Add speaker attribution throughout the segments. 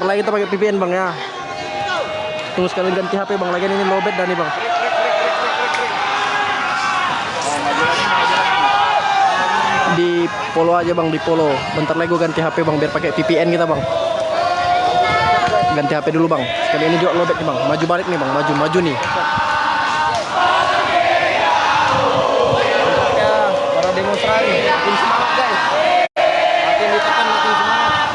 Speaker 1: lagi kita pakai VPN bang ya. Tunggu sekali ganti HP bang, lagi ini lowbat dan nih bang. Di follow aja bang, di follow. Bentar lagi gue ganti HP bang, biar pakai VPN kita bang. Ganti HP dulu bang. Sekali ini juga lowbat nih bang. Maju balik nih bang, maju nih. Para demonstran, makin semangat guys. Makin ditekan, makin semangat.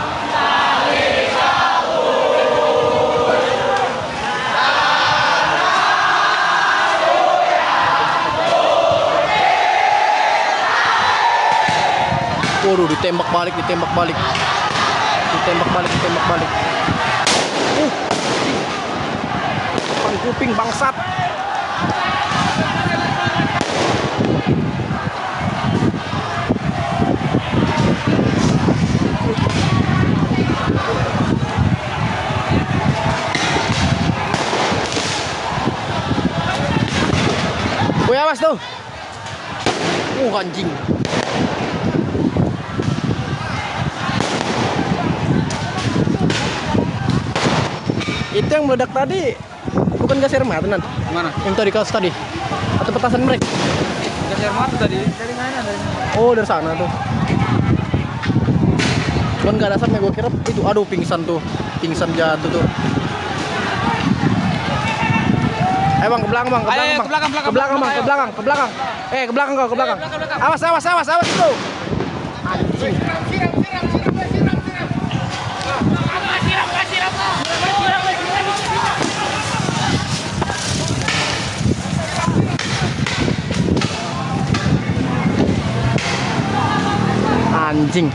Speaker 1: Waduh, ditembak balik. Depan kuping bangsat. Woi, awas tuh. Anjing. Itu yang meledak tadi bukan gas air mata nan?
Speaker 2: Mana?
Speaker 1: Yang tadi kaos tadi? Atau petasan mereka?
Speaker 2: Gas air mata tadi. Dari mana?
Speaker 1: Oh, dari sana tuh. Cuman gak ada asapnya, gue kira itu. Aduh, pingsan jatuh tuh. Ayo bang, ke belakang bang, ke belakang. Awas itu. Anjing. Anjing.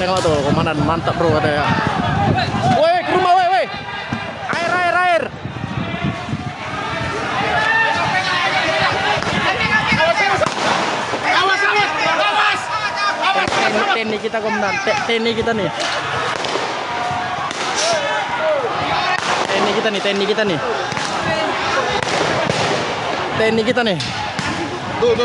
Speaker 1: Tengok tuh komandan, mantap bro katanya. Woi, ke rumah woi. Air. Awas. TNI kita komandan, TNI kita nih. TNI kita nih. Tuh.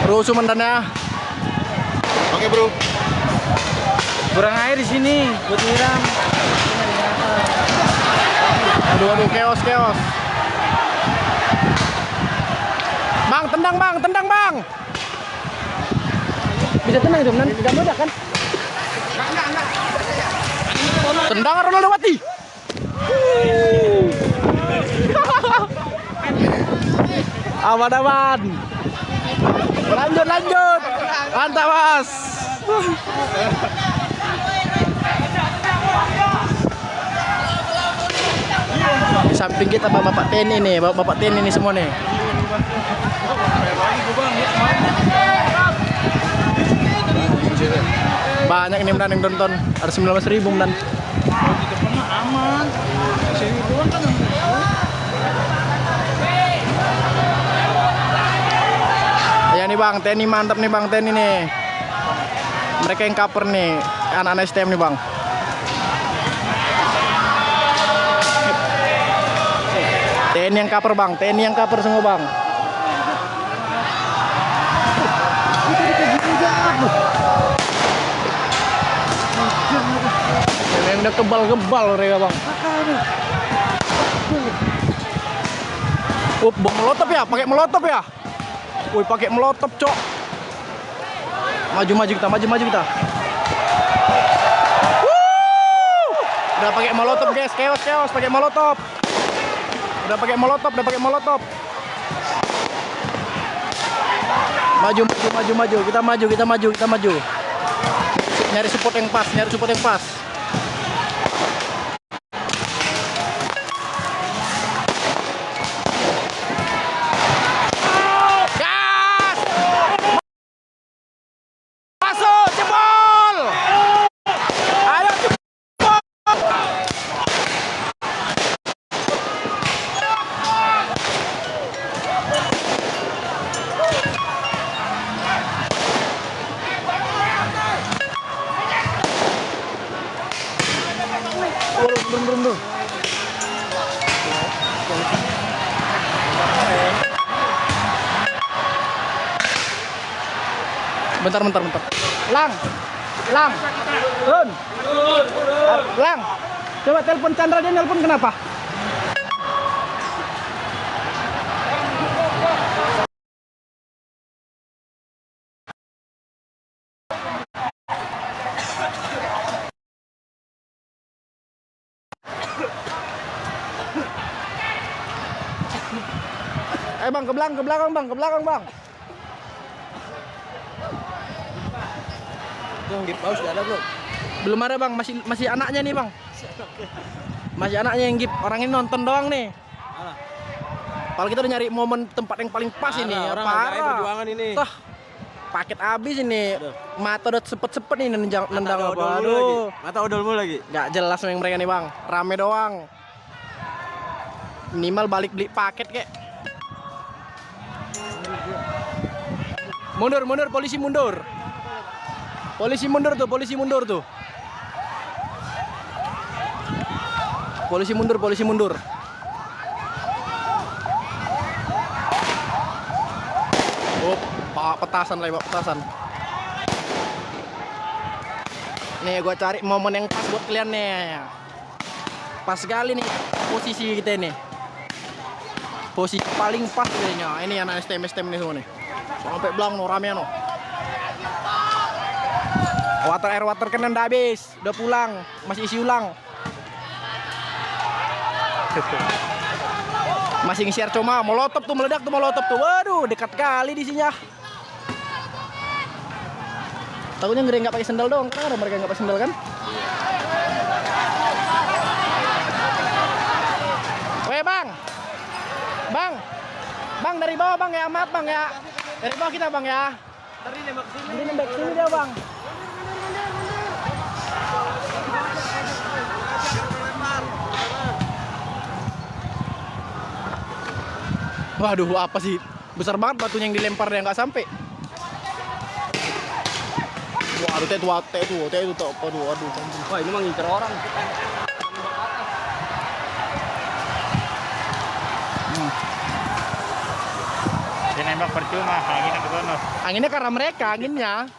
Speaker 1: Rusuh mantannya.
Speaker 2: Oke, bro. Kurang air di sini buat nyiram.
Speaker 1: Aduh, chaos. Bang, tendang bang. Bisa tenang itu, nanti tidak meledak kan? Tendang Ronaldo mati. Aman. Lanjut. Mantap, Mas. Di samping kita bapak TNI nih, bapak TNI nih semua nih. Banyak nih yang nonton, ada 19.000 dan
Speaker 2: Aman. Sini doang kan.
Speaker 1: Ya nih bang, TNI mantap nih bang, TNI nih. Mereka yang cover nih, anak-anak STM nih bang. TNI yang cover semua bang. Yang udah kebal mereka bang. Bom molotov ya, pakai molotov ya. Woi, pakai molotov, cok. Maju kita. Udah pakai molotov, guys. Chaos, pakai molotov. Udah pakai molotov. Maju. Kita maju. Nyari support yang pas. Bentar. Lang. Run. Lang. Coba telepon Chandra, dia nelpon kenapa? Bang, ke belakang bang.
Speaker 2: Yang gip paus ada belum?
Speaker 1: Belum ada bang, masih anaknya nih bang. Masih anaknya yang gip, orang ini nonton doang nih. Kalau kita udah nyari momen tempat yang paling pas ini,
Speaker 2: Orang hargai perjuangan ini.
Speaker 1: Toh, paket habis ini.
Speaker 2: Aduh.
Speaker 1: Mata udah sepet nih nendang apa.
Speaker 2: Aduh. Mata odolmu lagi.
Speaker 1: Gak jelas memang mereka nih bang, rame doang. Minimal balik beli paket kek. Mundur, polisi mundur. Polisi mundur tuh. Polisi mundur. Oh, petasan. Nih gua cari momen yang pas buat kalian nih. Pas sekali nih posisi kita nih. Posisi paling pas kayaknya. Ini anak STM nih semua nih. Sampai belang no rame no. Water kan udah habis, udah pulang, masih isi ulang. Masih nge-share cuma molotov tuh meledak tuh molotov tuh. Waduh, dekat kali di sini. Takutnya ngeri nggak pakai sendal doang, karena mereka nggak pakai sendal kan? Weh bang dari bawah bang ya, maaf bang ya. Dari bawah kita bang ya.
Speaker 2: Tadi nembak sini.
Speaker 1: Nanti nembak sini dia bang. Waduh, apa sih? Besar banget batunya yang dilempar dia nggak sampai. Waduh, teh itu tuh. Aduh.
Speaker 2: Wah, ini mah ngincer orang.
Speaker 3: Dia nembak percuma, anginnya ke sono.
Speaker 1: Anginnya karena mereka, anginnya.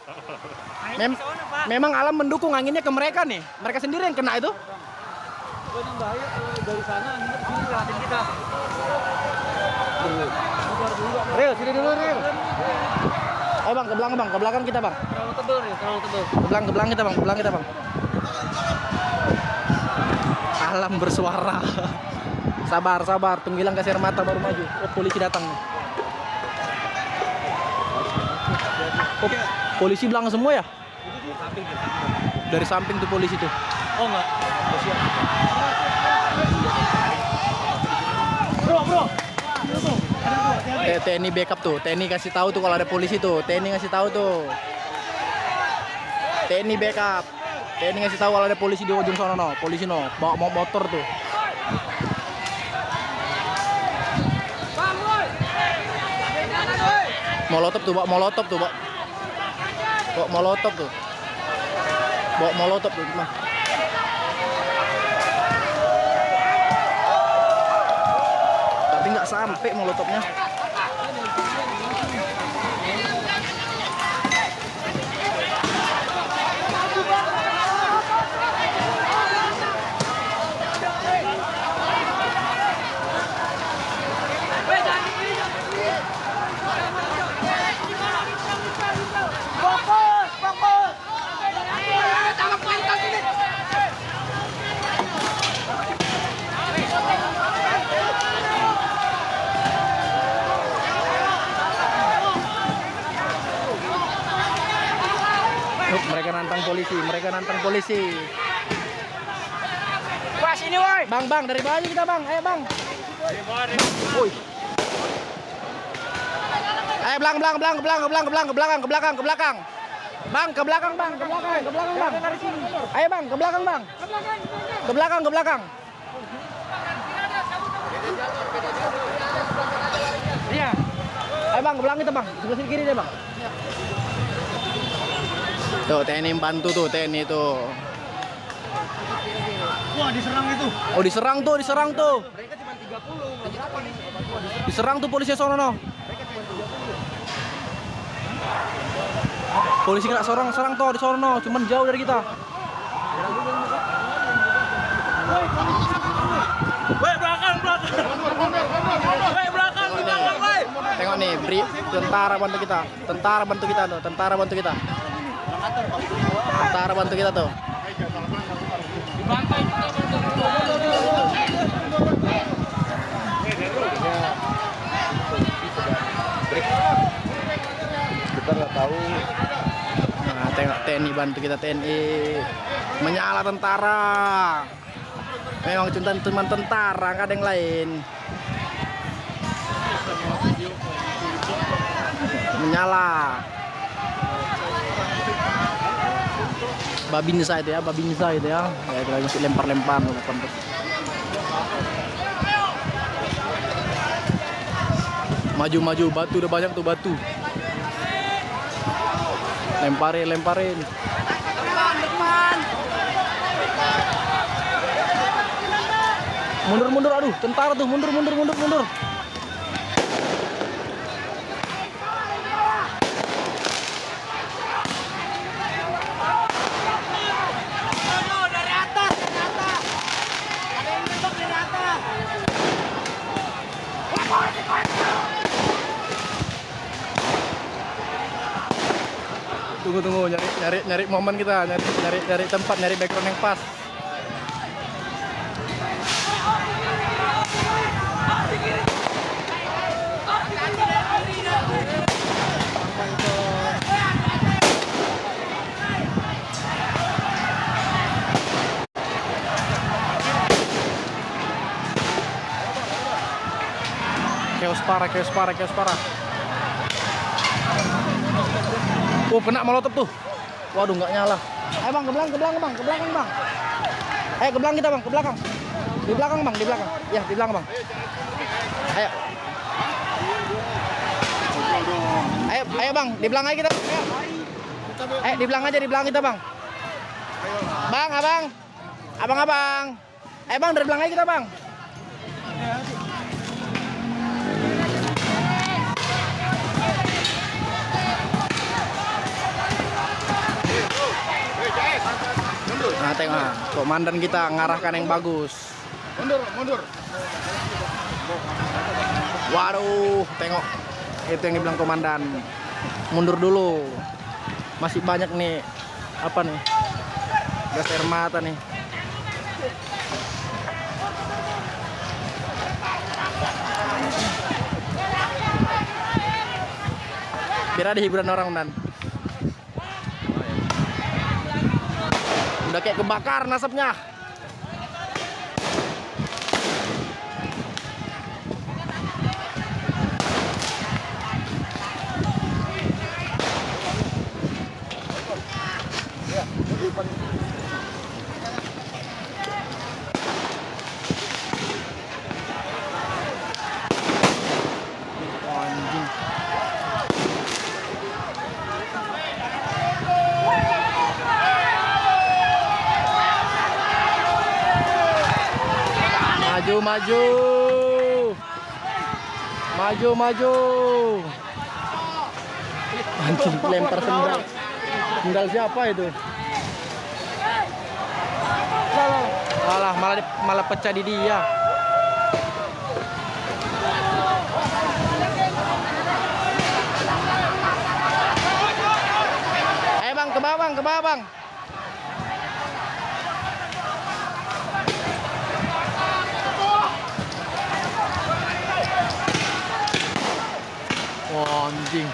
Speaker 1: Memang alam mendukung anginnya ke mereka nih. Mereka sendiri yang kena itu.
Speaker 2: Ini bahaya dari sana anginnya ke sini ngeliatin kita.
Speaker 1: Sini dulu. Ayo bang, ke belakang kita bang.
Speaker 2: Terlalu tebel.
Speaker 1: Ke belakang kita bang. Alam bersuara. Sabar, tunggilang kasih air mata baru maju. Oh, polisi datang nih. Oh, polisi belakang semua ya? Dari samping tuh polisi tuh.
Speaker 2: Oh enggak. Bro.
Speaker 1: TNI backup tuh. TNI kasih tahu tuh kalau ada polisi tuh. TNI ngasih tahu tuh. TNI backup. TNI ngasih tahu kalau ada polisi di ujung sana no. Polisi no. Bawa motor tuh. Molotov tuh, bawa molotov tuh. Mah. Tapi nggak sampai molotovnya. Mereka nantang polisi.
Speaker 2: Wah, sini woi.
Speaker 1: Bang, dari bawah aja kita bang. Ayo bang. Woi. Ayo belang. Bang, ke belakang bang. Ayo bang, ke belakang bang. Ke belakang.
Speaker 2: Iya.
Speaker 1: Ayo bang, ke belakang kita bang. Sebelah sini kiri deh bang. Tuh TNI bantu tuh, TNI tuh.
Speaker 2: Wah, diserang itu.
Speaker 1: Oh diserang tuh.
Speaker 2: Mereka cuma 30.
Speaker 1: Diserang tuh polisi sono no.
Speaker 2: Mereka cuma 30.
Speaker 1: Polisi kena serang toh di sono, cuman jauh dari kita.
Speaker 2: Woi, belakang. Woi, belakang, woi.
Speaker 1: Tengok nih, tentara bantu kita. Tentara bantu kita tuh, tentara bantu kita. Tentara bantu kita tuh.
Speaker 2: Kita nggak tahu.
Speaker 1: Nah, tengok TNI bantu kita, TNI menyala tentara. Memang cuma tentara, nggak ada yang lain. Menyala. Babinsa itu ya, Babinsa itu ya. Ya itu lagi lempar-lempar. Maju, batu udah banyak tuh batu. Lemparin. Mundur, aduh, tentara tuh, mundur. Tunggu, nyari momen kita, nyari tempat, nyari background yang pas. Chaos parah. Oh, kena molotov tuh. Waduh, nggak nyala. Ayo bang, ke belakang bang. Ayo ke belakang kita bang, ke belakang. Di belakang bang. Ya, di belakang bang. Ayo bang, di belakang aja kita. Ayo di belakang kita bang. Bang, abang. Ayo bang, dari belakang aja kita bang. Nah, tengok, komandan kita ngarahkan yang bagus.
Speaker 2: Mundur.
Speaker 1: Waduh, tengok. Itu yang dibilang komandan. Mundur dulu. Masih banyak nih. Apa nih? Gas air mata nih. Biar ada hiburan orang, Dan. Udah kayak kebakar nasabnya. Anjing. Maju. Anjing, lempar sendal. Sendal siapa itu? Alah, malah pecah di dia. Ayo bang, ke bawah bang. Wah, anjing.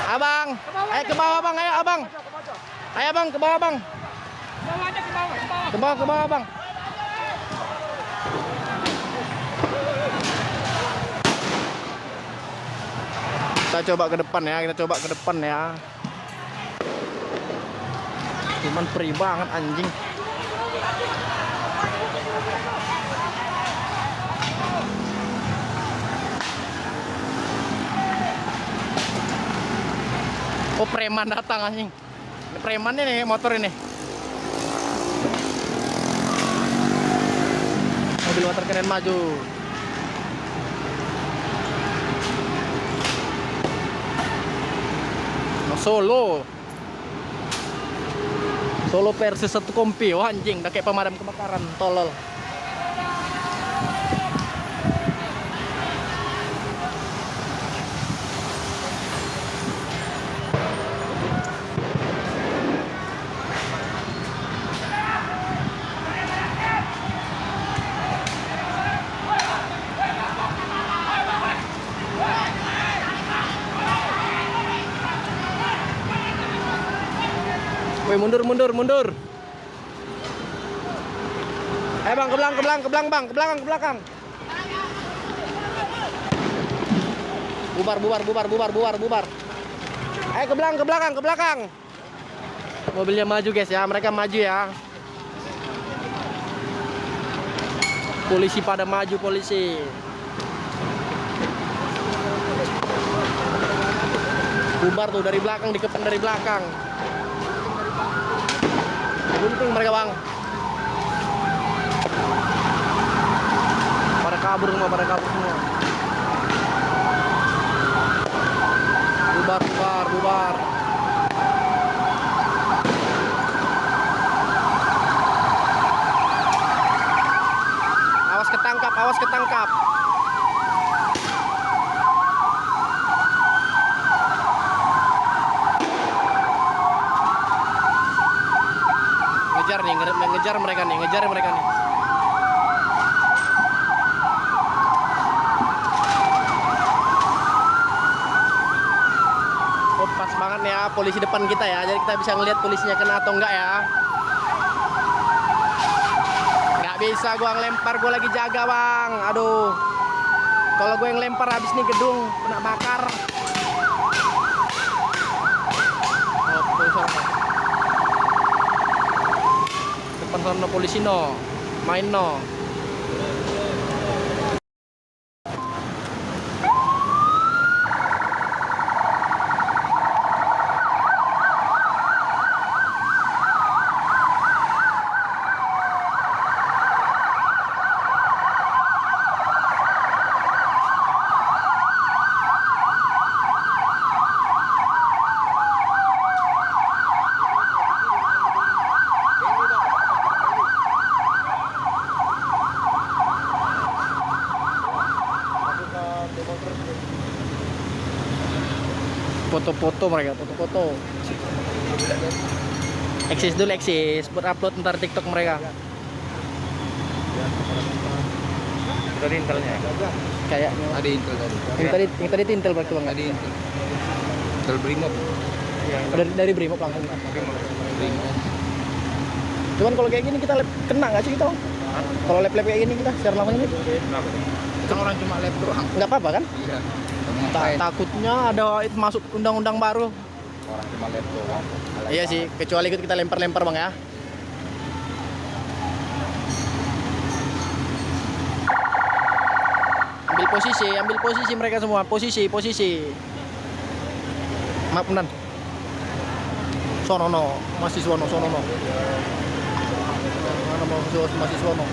Speaker 1: Abang, ayo ke bawah bang, ayo abang. Ayo bang, ke bawah bang. Ke bawah bang. Kita coba ke depan ya, Cuman perih banget anjing. Oh, preman datang anjing. Premannya nih motor ini. Mobil water cannon maju. Solo. Solo versus satu kompi. Wah anjing, udah kayak pemadam kebakaran, tolol. Woi, mundur. Ayo bang, ke belakang. Bubar. Ayo ke belakang. Mobilnya maju guys ya, mereka maju ya. Polisi pada maju, polisi. Bubar tuh dari belakang, dikepen dari belakang. Gunting mereka bang. Pada kabur semua. Bubar. Awas ketangkap. Ngejar mereka nih. Oh, pas banget nih ya polisi depan kita ya, jadi kita bisa ngeliat polisinya kena atau enggak ya. Nggak bisa gua ngelempar, gua lagi jaga bang. Aduh, kalau gue yang lempar habis nih gedung kena bakar. Oh, polisi depan sana polisi no, main no. Foto-foto mereka, foto-foto. Eksis buat upload ntar TikTok mereka.
Speaker 3: Dari intelnya.
Speaker 1: Kayaknya.
Speaker 2: Ada intel tadi.
Speaker 1: Yang tadi tintel berarti bang.
Speaker 2: Ada intel. Intel Brimob.
Speaker 1: Dari Brimob langsung.
Speaker 2: Brimob.
Speaker 1: Cuman kalau kayak gini kita kena nggak sih kita? Kalau lab kayak gini kita share langsung ini?
Speaker 2: Kan orang cuma lab doang.
Speaker 1: Nggak apa-apa kan?
Speaker 2: Iya.
Speaker 1: Takutnya ada masuk undang-undang baru.
Speaker 2: Orang cuma lab doang.
Speaker 1: Iya sih, kecuali ikut kita lempar-lempar bang ya. Ambil posisi mereka semua, posisi. Maaf Nan. Sono, masih sono. Mana masih sono.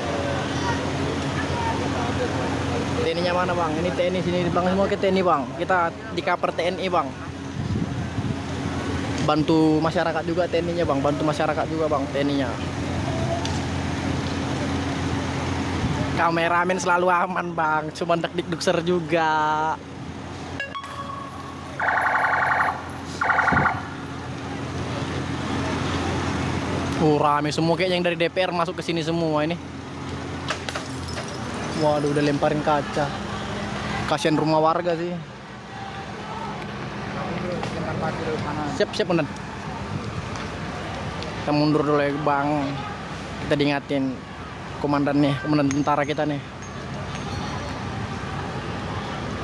Speaker 1: TNI-nya mana bang? Ini TNI sini di belakang semua ke TNI bang. Kita di cover TNI bang. Bantu masyarakat juga TNI-nya bang. TNI-nya. Kameramen selalu aman bang. Cuma dik-dukser juga. Rame semua kayaknya yang dari DPR masuk ke sini semua ini. Waduh, udah lemparin kaca. Kasihan rumah warga sih. Siap Unan. Kita mundur dulu ya bang. Kita diingatin komandan tentara kita nih.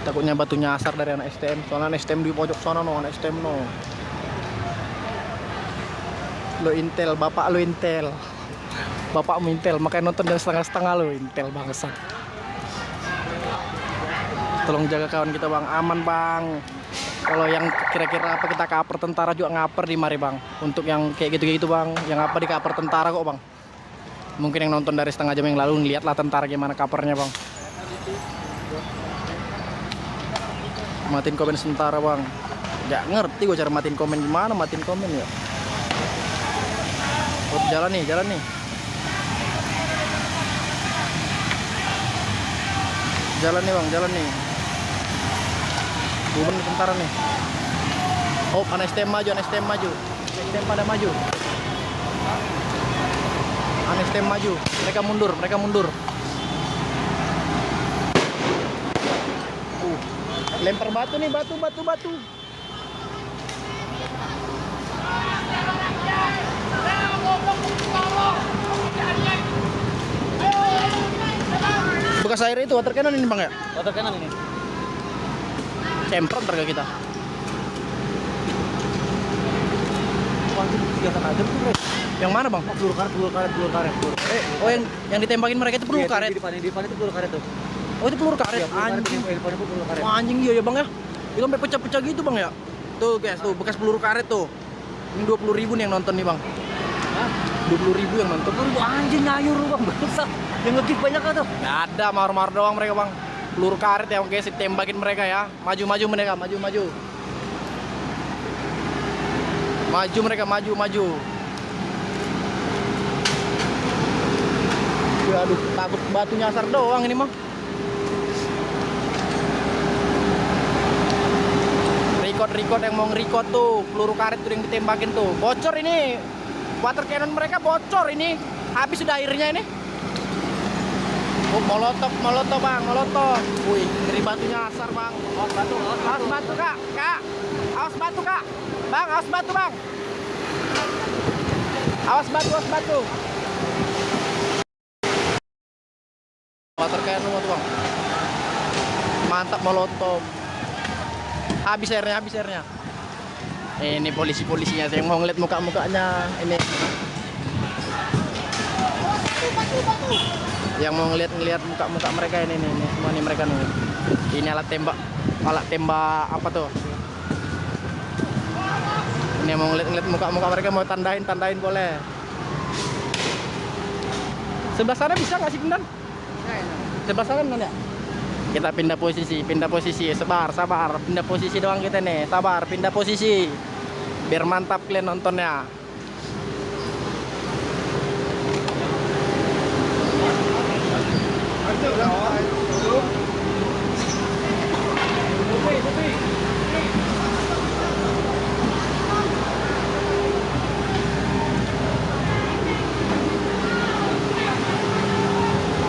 Speaker 1: Takutnya batu nyasar dari anak STM. Soalnya anak STM di pojok sana no, anak STM no. Lo Intel, bapak lo Intel. Bapakmu Intel, makanya nonton jam setengah-setengah lo Intel bangsa. Tolong jaga kawan kita bang, aman bang. Kalau yang kira-kira apa kita kaper tentara juga ngaper di mari bang. Untuk yang kayak gitu-gitu bang, yang apa di kaper tentara kok bang. Mungkin yang nonton dari setengah jam yang lalu ngeliatlah tentara gimana kapernya bang. Matiin komen tentara bang. Gak ngerti gue cara matiin komen gimana, matiin komen ya. Oh, jalan nih, jalan nih. Jalan nih bang, jalan nih. Bukan tentara nih. Oh, STM maju, STM maju. STM pada maju. STM maju. Mereka mundur, mereka mundur. Lempar batu nih, batu. Bekas air itu water cannon ini bang ya?
Speaker 2: Water cannon ini.
Speaker 1: Semprot harga kita. Yang mana bang?
Speaker 2: Peluru karet.
Speaker 1: Oh yang ditembakin mereka itu peluru karet.
Speaker 2: Di depan itu peluru karet tuh.
Speaker 1: Oh itu peluru karet. Anjing.
Speaker 2: Peluru karet.
Speaker 1: Wah, anjing iya ya bang ya. Itu sampai pecah-pecah gitu bang ya. Tuh guys, tuh bekas peluru karet tuh. Ini 20.000 nih yang nonton nih bang.
Speaker 2: Hah?
Speaker 1: 20.000 yang nonton.
Speaker 2: Anjing ngayur lu bang, bangsat. Yang nge-gift banyak kan tuh.
Speaker 1: Nggak ada, mar-mar doang mereka bang. Peluru karet ya guys, ditembakin mereka ya. Maju mereka, maju. Maju mereka, maju. Ya, aduh, takut batu nyasar doang ini mah. Record yang mau nge-record tuh, peluru karet tuh yang ditembakin tuh. Bocor ini. Water cannon mereka bocor ini. Habis sudah airnya ini. Oh, molotov bang, molotov. Wih, dari batu nyasar bang. Awas batu kak. Awas batu kak. Bang, awas batu bang. Awas batu. Water cannon tuh bang. Mantap molotov. Habis airnya. Ini polisinya, saya mau ngeliat muka-mukanya. Ini. Yang mau ngeliat muka-muka mereka ini semua nih mereka nih. Ini alat tembak apa tuh? Ini mau ngeliat muka-muka mereka, mau tandain boleh. Sebelah sana bisa nggak sih Kendan? Sebelah sana kan ya? Kita pindah posisi, sabar, pindah posisi doang kita nih, sabar, pindah posisi, biar mantap kalian nontonnya.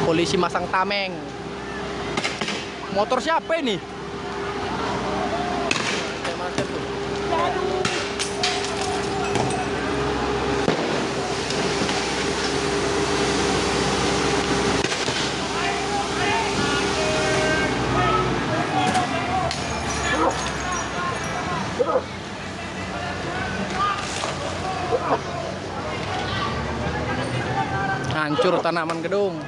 Speaker 1: Polisi masang tameng. Motor siapa ini? Hancur tanaman gedung.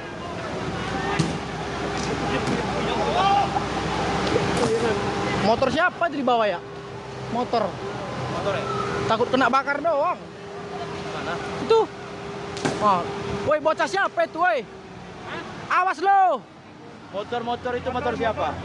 Speaker 1: Motor siapa itu di bawah ya? Motor ya? Takut kena bakar doang. Mana? Itu. Oh, woi bocah siapa itu, woi? Awas lo.
Speaker 2: Motor itu motor siapa?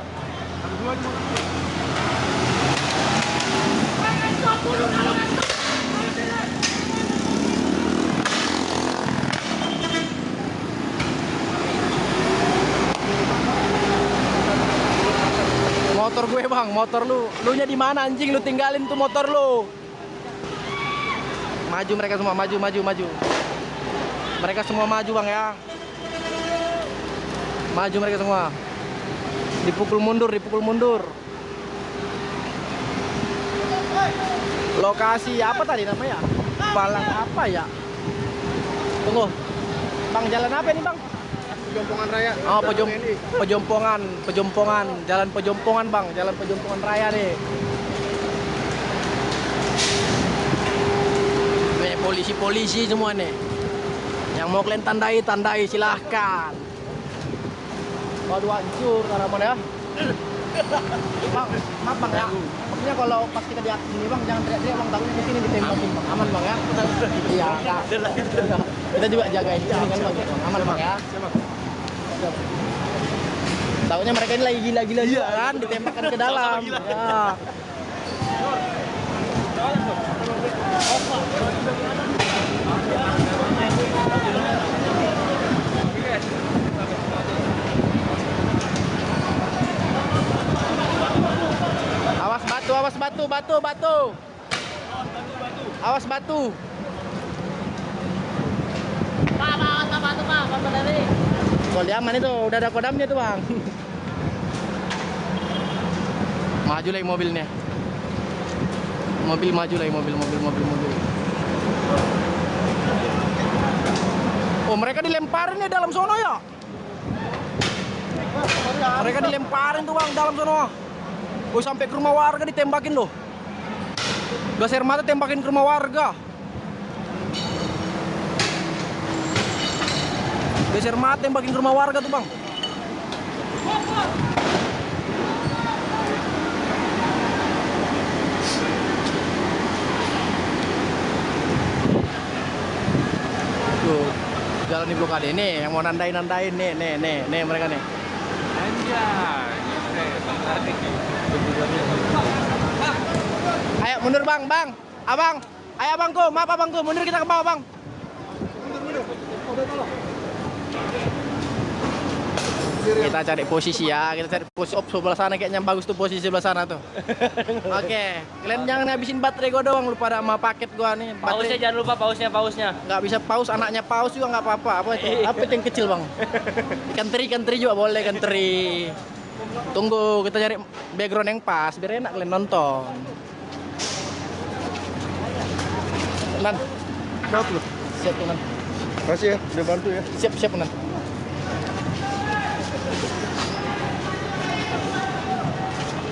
Speaker 1: Motor gue bang, motor lu nya di mana anjing, lu tinggalin tuh motor lu. Maju mereka semua, maju. Mereka semua maju bang ya. Maju mereka semua. Dipukul mundur. Lokasi apa tadi namanya? Palang apa ya? Tunggu. Bang, jalan apa ini bang?
Speaker 2: Pejompongan Raya.
Speaker 1: Oh, Pejompongan, Jalan Pejompongan bang, Jalan Pejompongan Raya nih. Nih polisi semua nih. Yang mau kalian tandai silahkan. Waduh hancur tanaman ya. Bang, maaf bang ya. Maksudnya kalau pas kita di atas sini bang, jangan teriak-teriak bang, takutnya di sini ditembakin bang. Aman bang ya. Iya. Kita juga jagain sini kan bang. Aman bang ya. Tahunya mereka ini lagi gila-gila juga kan, ditembakkan ke dalam. Ya. Awas batu, awas batu, batu, batu. Awas batu.
Speaker 4: Pak, batu pak, apa tadi?
Speaker 1: Kalau aman itu, udah ada kodamnya tuh bang. Maju lagi mobilnya. Mobil maju lagi, mobil. Oh mereka dilemparin nih dalam sono ya? Mereka dilemparin tuh bang dalam sono. Oh sampai ke rumah warga ditembakin loh. Gas air mata tembakin ke rumah warga. Gas air mata tembakin ke rumah warga tuh bang. Tuh, jalan di blokade nih yang mau nandain nih mereka nih.
Speaker 3: Anjay.
Speaker 1: Ayo mundur bang, abang, ayo abangku, maaf abangku, mundur kita ke bawah bang. Kita cari posisi ya, kita cari posisi sebelah sana kayaknya bagus tuh posisi sebelah sana tuh. Oke, kalian jangan habisin baterai gua doang, lupa ada sama paket gua nih.
Speaker 4: Pausnya jangan lupa pausnya.
Speaker 1: Nggak bisa paus, anaknya paus juga nggak apa-apa. Apa itu? Apa itu yang kecil bang? Ikan teri juga boleh, ikan teri. Tunggu, kita cari background yang pas, biar enak kalian nonton. Nan,
Speaker 2: Berapa lu?
Speaker 1: siap Nan.
Speaker 2: Makasih ya, udah bantu ya.
Speaker 1: Siap Nan.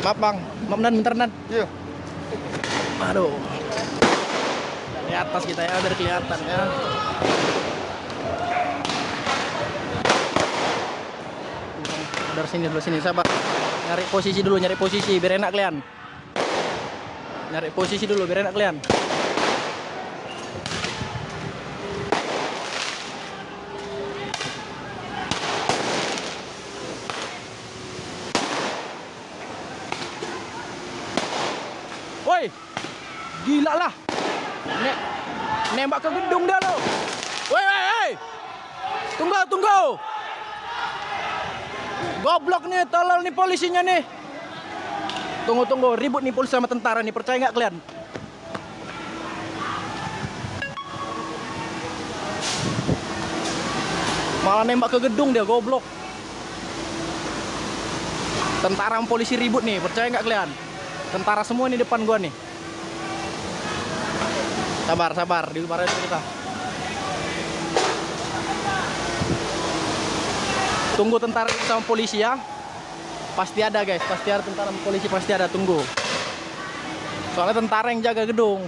Speaker 1: Maaf bang, maaf Nan, bentar Nan.
Speaker 2: Iya.
Speaker 1: Aduh. Dari atas kita ya, biar kelihatan ya. Dari sini, sabar. Nyari posisi dulu, biar enak kalian. Nyari posisi dulu, biar enak kalian. Woi, gila lah. Nembak ke gedung dia lo. Woi. Tunggu. Goblok nih, tolol nih polisinya nih. Tunggu, ribut nih polisi sama tentara nih, percaya nggak kalian? Malah nembak ke gedung dia, goblok. Tentara sama polisi ribut nih, percaya nggak kalian? Tentara semua nih depan gua nih. Sabar, dimarahin kita. Tunggu tentara sama polisi ya. Pasti ada guys, pasti ada tentara sama polisi, pasti ada, tunggu. Soalnya tentara yang jaga gedung.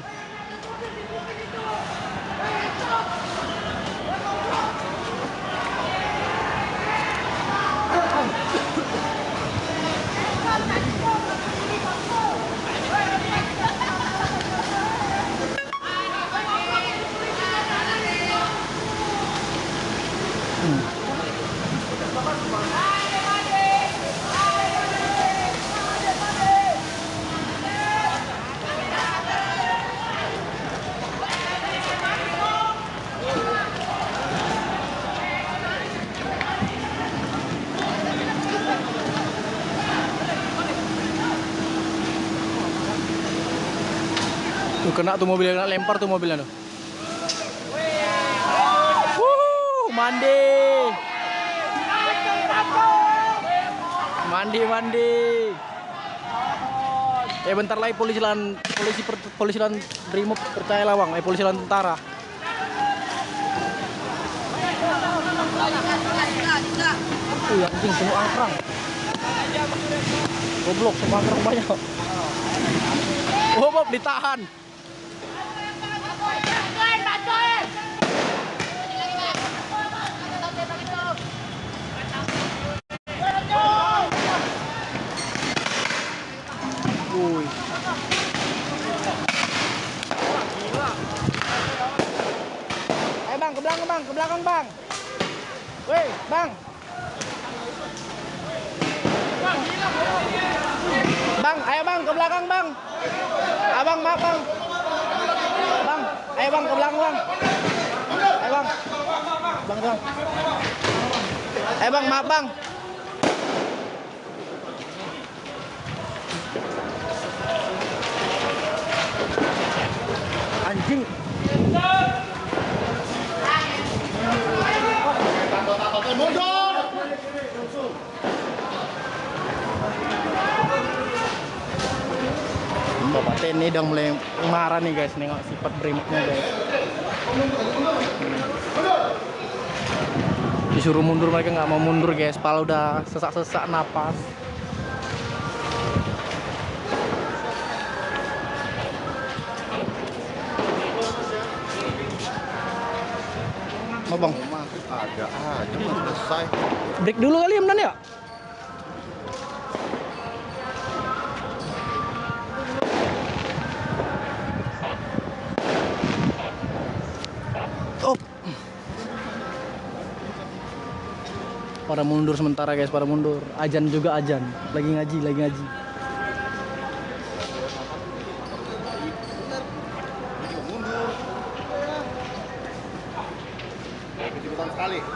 Speaker 1: Tuh kena tuh mobilnya, kena lempar tuh mobilnya tuh. Mandi. Bentar lagi polisi lan Brimob, percaya lawang, polisi lan tentara. Anjing penuh angkrang. Goblok, semua angkrang banyak. Bob ditahan. Wuih. Ayo bang, ke belakang bang. Woi bang. Bang, ayo bang, ke belakang bang. Abang, maaf bang. Bang, Ayo bang, ke belakang bang. Ayo bang. Bang. Ayo bang, maaf bang. Anjing. Bapak TNI udah mulai marah nih guys, nengok sifat brimob-nya guys. Disuruh mundur mereka nggak mau mundur guys, pala udah sesak-sesak napas. Mau bang?
Speaker 2: Ada aja mas selesai.
Speaker 1: Break dulu kali ya, Mdan ya? Oh. Pada mundur sementara guys, pada mundur. Ajan juga ajan. Lagi ngaji.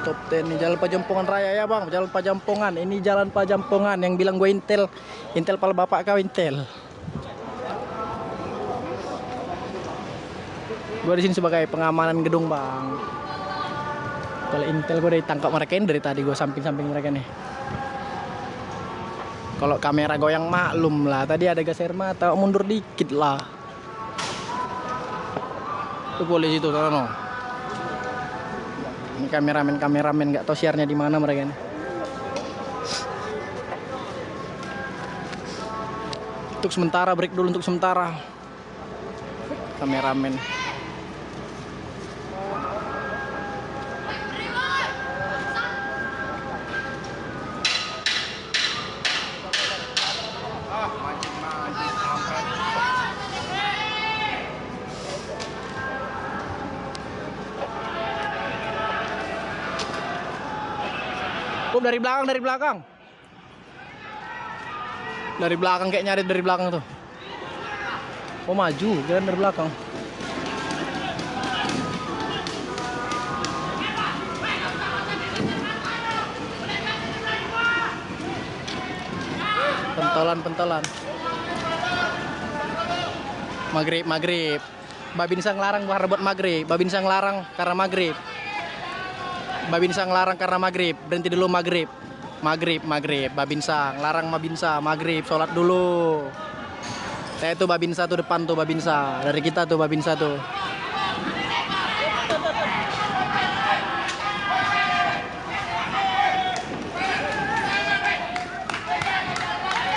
Speaker 1: Top 10 nih Jalan Pajampongan Raya ya bang, Jalan Pajampongan. Ini Jalan Pajampongan yang bilang gue Intel pala bapak kau Intel. Gue di sini sebagai pengamanan gedung bang. Kalau Intel gue udah ditangkap mereka ini dari tadi, gue samping mereka nih. Kalau kamera goyang maklum lah, tadi ada gas air mata, mundur dikit lah. Tuh polisi tuh, no. Ini kameramen nggak tahu siarnya di mana mereka nih. Untuk sementara break dulu untuk sementara. Kameramen. Oh, dari belakang. Dari belakang kayak nyari dari belakang tuh. Oh, maju, jalan dari belakang. Pentolan. Maghrib. Babinsa ngelarang buat maghrib. Babinsa ngelarang karena maghrib. Berhenti dulu maghrib. Babinsa ngelarang maghrib, sholat dulu. Saya tuh Babinsa tuh depan tuh Babinsa. Dari kita tuh Babinsa tuh.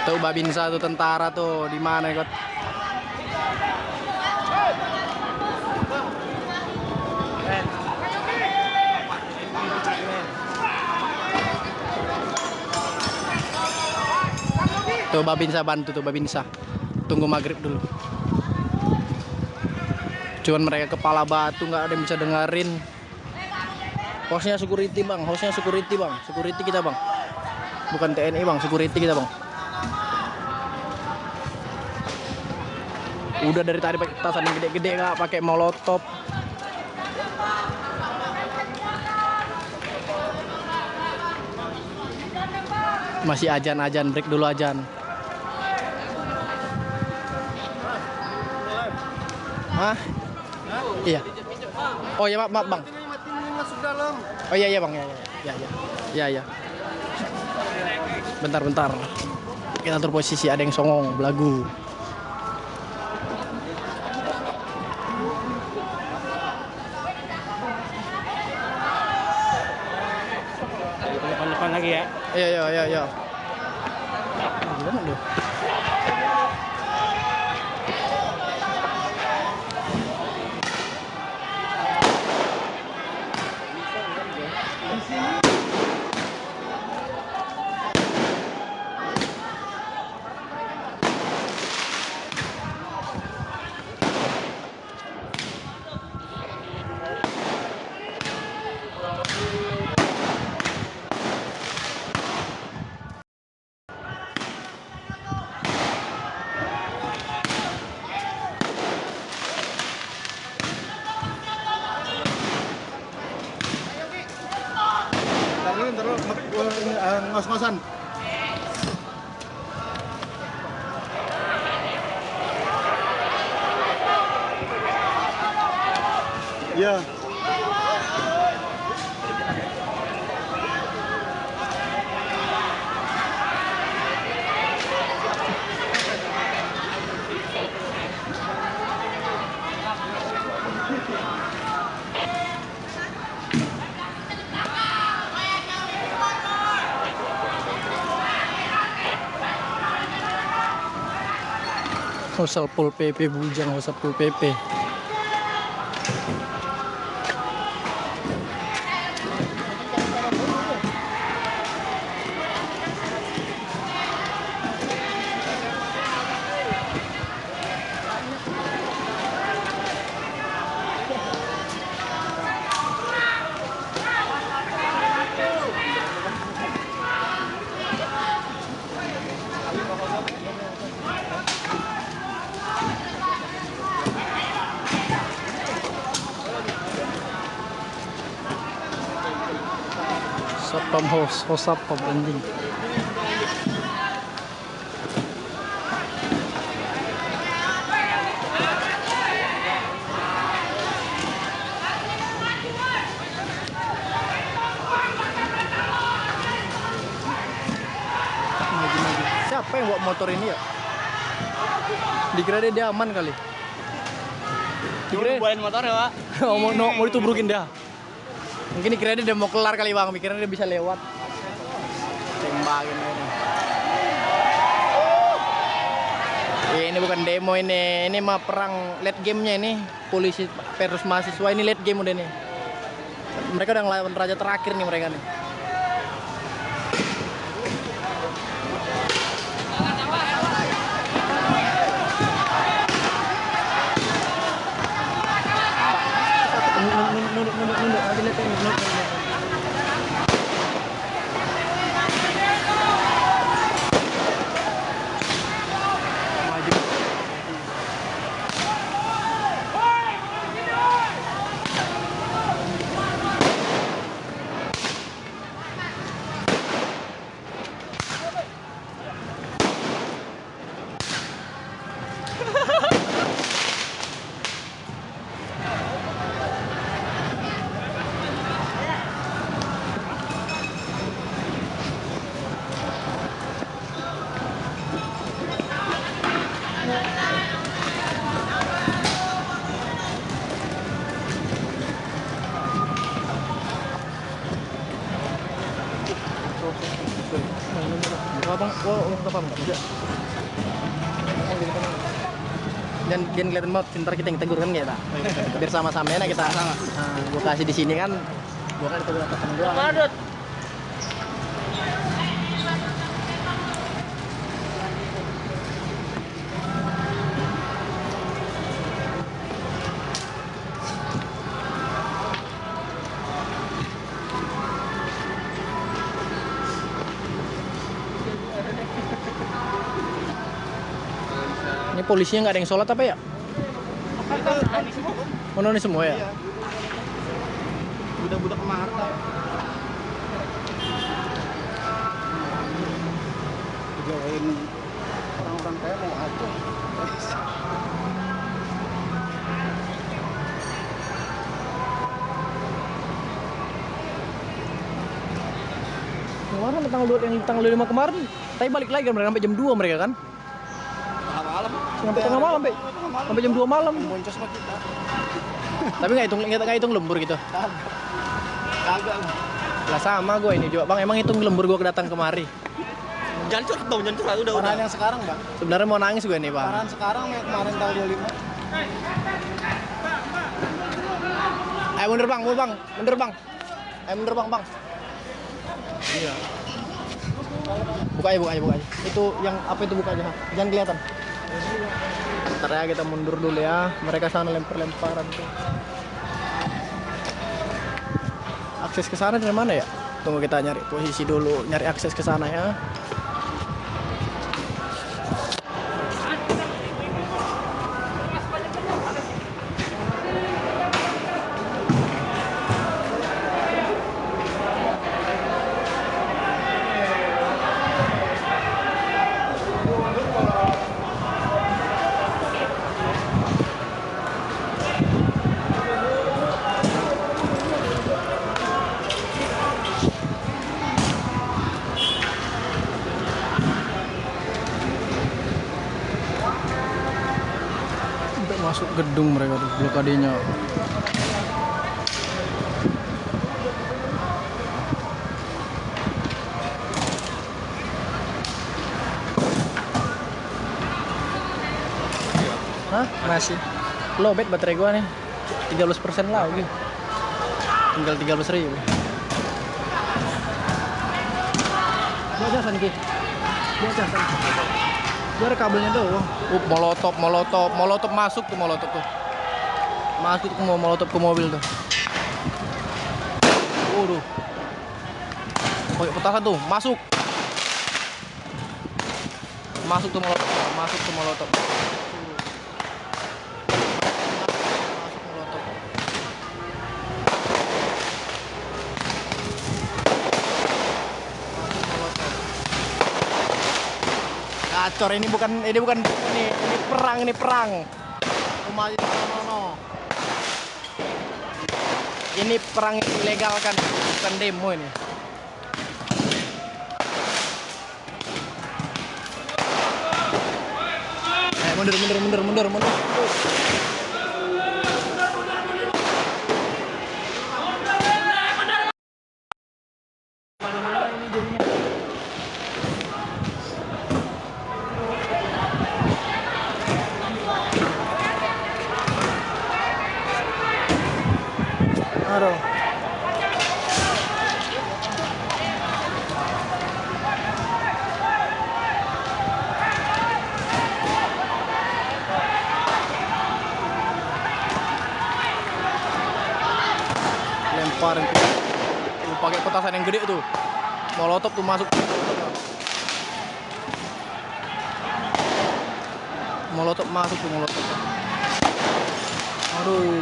Speaker 1: Tuh Babinsa tuh tentara tuh di mana ikut? Tuh Babinsa bantu tuh Babinsa. Tunggu maghrib dulu. Cuman mereka kepala batu, nggak ada yang bisa dengerin. Hostnya security bang. Security kita bang. Bukan TNI bang, security kita bang. Udah dari tadi pakai tasan yang gede-gede nggak pakai molotov. Masih ajan, break dulu ajan. Hah? Iya. Oh ya maaf bang. Oh iya bang, ya. Bentar. Kita atur posisi, ada yang songong, belagu.
Speaker 4: Depan lagi ya.
Speaker 1: Iya. Gimana lu?
Speaker 2: ngos-ngosan. Iya.
Speaker 1: Hostel Pol PP Bujang, Hostel Pol PP. Satpam Hosapam anjing. Siapa yang bawa motor ini ya? Dikira dia aman kali. Dikira
Speaker 4: Buain motor ya, Pak.
Speaker 1: mau ditubrukin dah. Mungkin dikira dia mau kelar kali bang, mikirnya dia bisa lewat. Tembakin ini. Ini bukan demo ini mah perang late gamenya ini. Polisi versus mahasiswa ini late game udah nih. Mereka udah ngelawan raja terakhir nih mereka nih. Nunduk, nanti lihat ini, nunduk. Maju. Abang, apa enggak? Dan kelihatan banget, ntar kita yang tegur kan ya, tak? Biar sama-sama ya kita. Nah, gua kasih di sini kan, gua kan ditegur atas temen gua.
Speaker 4: Madut.
Speaker 1: Ini polisinya nggak ada yang sholat apa ya? Oh, ini semua ya?
Speaker 2: Budak-budak Marta. Jauhin orang-orang kaya mau aja.
Speaker 1: Kemarin tanggal 5 kemarin, tapi balik lagi kan mereka sampai jam 2 mereka kan?
Speaker 2: Malam.
Speaker 1: Sampai tengah malam, sampai jam 2 malam.
Speaker 2: Boncos sama kita.
Speaker 1: Tapi nggak hitung lembur gitu.
Speaker 2: Kagak.
Speaker 1: Lah sama gue ini juga bang, emang hitung lembur gue datang kemari.
Speaker 4: Jangan curhat dong, jangan curhat. Udah.
Speaker 2: Parahan yang sekarang bang.
Speaker 1: Sebenarnya mau nangis gue nih bang.
Speaker 2: Parahan sekarang yang kemarin tanggal 25.
Speaker 1: Ayo mundur bang. Ayo mundur bang. Iya. Buka aja. Itu yang apa itu buka aja, jangan kelihatan. Ntar ya kita mundur dulu ya. Mereka sana lempar-lemparan tuh. Akses ke sana dari mana ya? Tunggu kita nyari posisi dulu, nyari akses ke sana ya. masuk gedung mereka tuh blokadenya. Hah? Masih lowbat baterai gua nih. 13% lagi. Tinggal 13.000. Dia aja Ki. Dia aja. Dia ada kabelnya doang. Molotov masuk tuh molotov tuh. Masuk ke molotov ke mobil tuh. Waduh. Pakai petasan tuh, masuk. Masuk tuh molotov, masuk tuh molotov. Masuk molotov. Gacor, ini bukan ini perang. Umat no. Ini perang ilegal kan, bukan demo ini. Mundur. Aduh. Lemparin tuh pakai petasan yang gede tuh. Molotov tuh masuk. Molotov masuk tuh molotov. Aduh.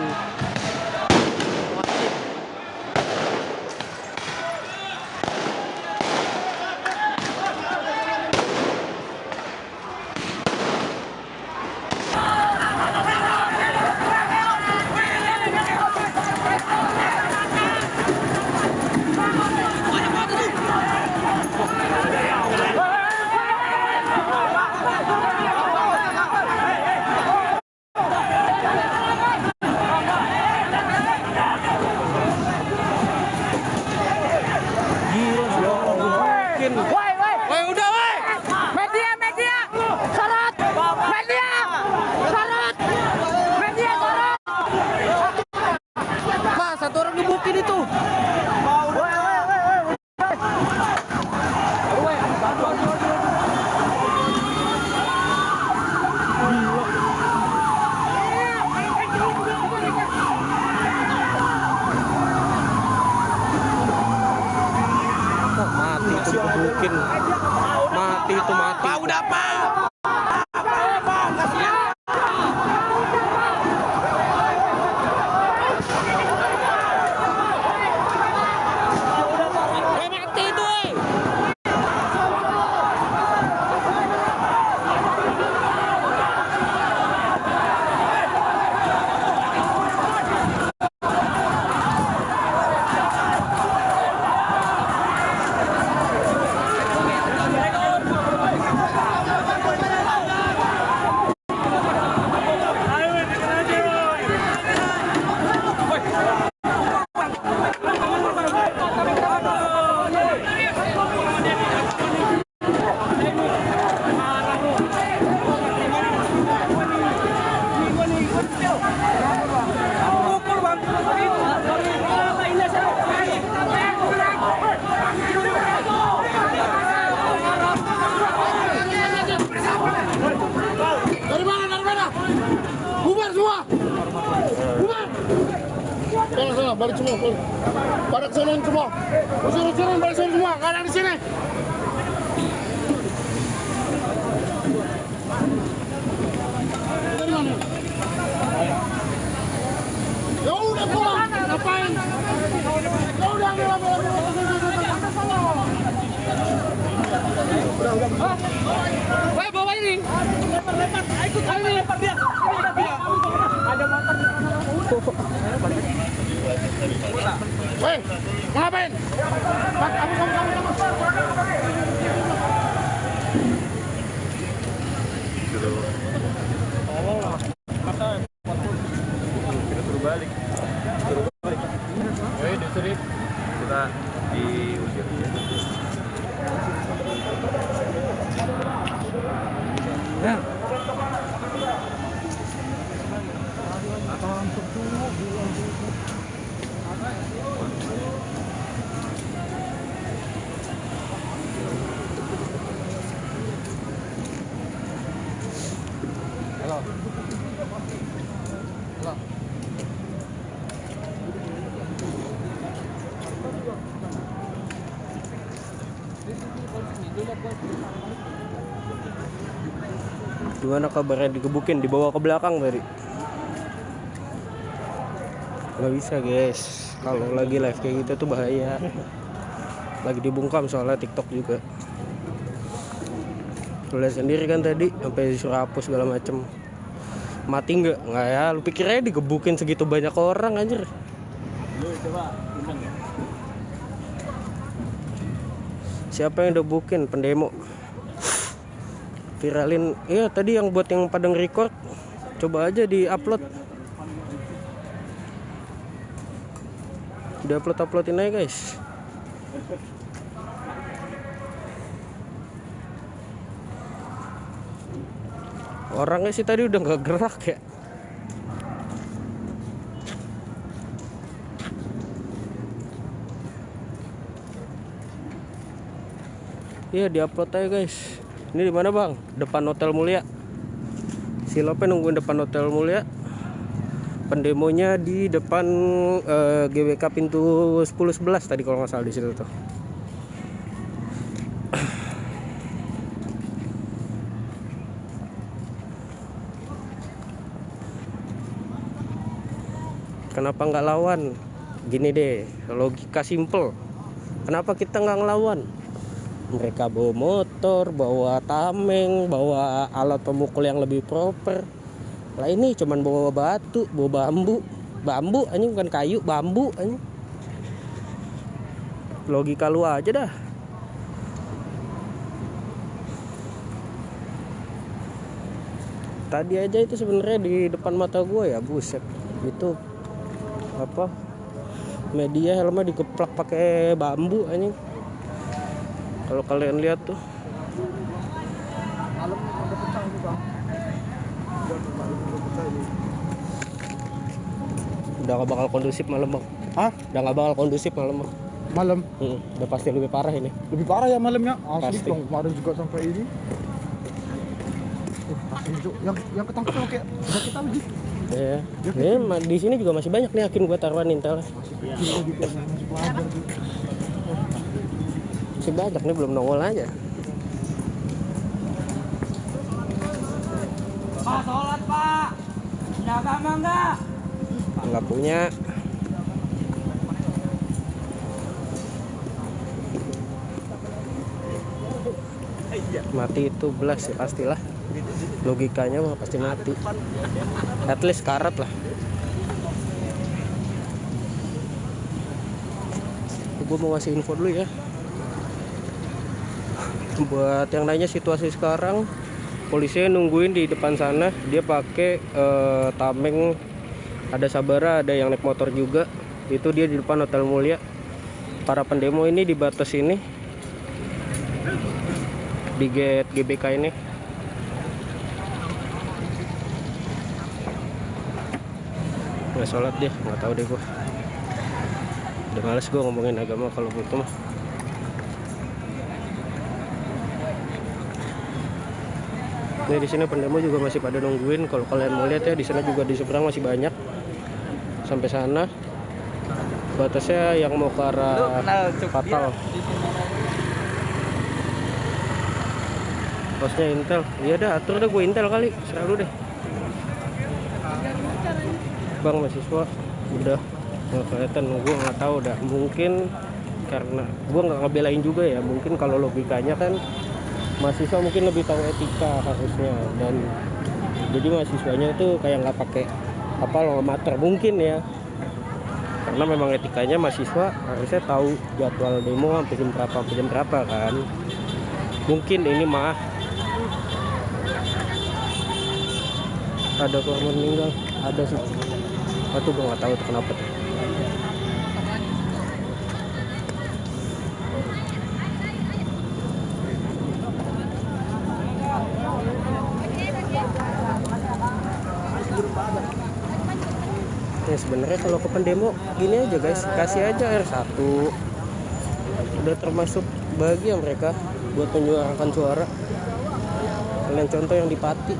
Speaker 1: Satu orang gebukin itu. Mati itu digebukin. Mati itu mati. Udah apa? Balik semua, balik. Pada turun semua. Turun, balik semua. Nggak ada di sini. Dari mana? Ya udah pulang. Ngapain? Ya udah ambil. Woi, bawa ini. Lempar. Ikut ini lempar dia. Ini dia. Ada motor di sana. Woi, mau ngapain? Kamu.
Speaker 5: Gimana kabarnya digebukin, dibawa ke belakang tadi? Nggak bisa guys, kalau lagi live kayak gitu tuh bahaya. Lagi dibungkam soalnya TikTok juga. Lu lihat sendiri kan tadi sampai disuruh hapus segala macem. Mati nggak ya, lu pikir aja digebukin segitu banyak orang anjir. Siapa yang udah bukin pendemo? Viralin, iya tadi yang buat yang pada record, coba aja di-upload. Di-uploadin aja guys. Orangnya sih tadi udah nggak gerak ya. Iya diupload aja guys. Ini di mana bang? Depan Hotel Mulia. Si Lope nungguin depan Hotel Mulia. Pendemonya di depan GWK pintu 10-11 tadi kalau nggak salah di situ tuh. Kenapa nggak lawan? Gini deh, logika simple. Kenapa kita nggak ngelawan? Mereka bawa motor, bawa tameng, bawa alat pemukul yang lebih proper. Lah ini cuman bawa batu, bawa bambu anjing, bukan kayu, bambu anjing. Logika lu aja dah. Tadi aja itu sebenarnya di depan mata gue ya, buset. Itu apa? Media helmnya digeplak pakai bambu anjing. Kalau kalian lihat tuh. Udah gak bakal kondusif malam bang.
Speaker 2: Hah?
Speaker 5: Udah gak bakal kondusif malam bang.
Speaker 2: Malam?
Speaker 5: Udah pasti lebih parah ini.
Speaker 2: Lebih parah ya malamnya? Asli
Speaker 5: Pasti.
Speaker 2: dong, kemarin juga sampai ini. Yang ketangkep sama kayak kita lagi.
Speaker 5: Iya. Di sini juga masih banyak nih yakin gua taruhan intel. Masih banyak nih belum nongol aja.
Speaker 6: Pak, sholat pak. Punya agama enggak?
Speaker 5: Nggak punya. Mati itu belas ya pastilah. Logikanya mah pasti mati. At least karat lah. Gue mau ngasih info dulu ya. Buat yang nanya situasi sekarang, polisinya nungguin di depan sana. Dia pakai tameng, ada sabara, ada yang naik motor juga. Itu dia di depan Hotel Mulia. Para pendemo ini di batas ini, di gate GBK ini. Nggak sholat dia, nggak tahu deh gua. Udah males gua ngomongin agama kalau begitu mah. Ini di sini pendemo juga masih pada nungguin. Kalau kalian mau lihat ya, di sana juga di seberang masih banyak. Sampai sana batasnya yang mau ke arah Fatal. Posnya Intel. Iya dah, atur dah gue Intel kali. Serah lu deh. Bang mahasiswa udah nggak kelihatan, gue nggak tahu dah. Mungkin karena gue nggak ngebelain juga ya. Mungkin kalau logikanya kan mahasiswa mungkin lebih tahu etika harusnya, dan jadi mahasiswanya itu kayak nggak pakai apa mater mungkin ya, karena memang etikanya mahasiswa harusnya tahu jadwal demo sampai jam berapa kan. Mungkin ini mah ada korban meninggal, ada sih, itu gue nggak tahu tuh kenapa tuh. Ya sebenarnya kalau ke pendemo gini aja guys, kasih aja R1, udah termasuk bahagia mereka buat menyuarakan suara. Kalian contoh yang di Pati,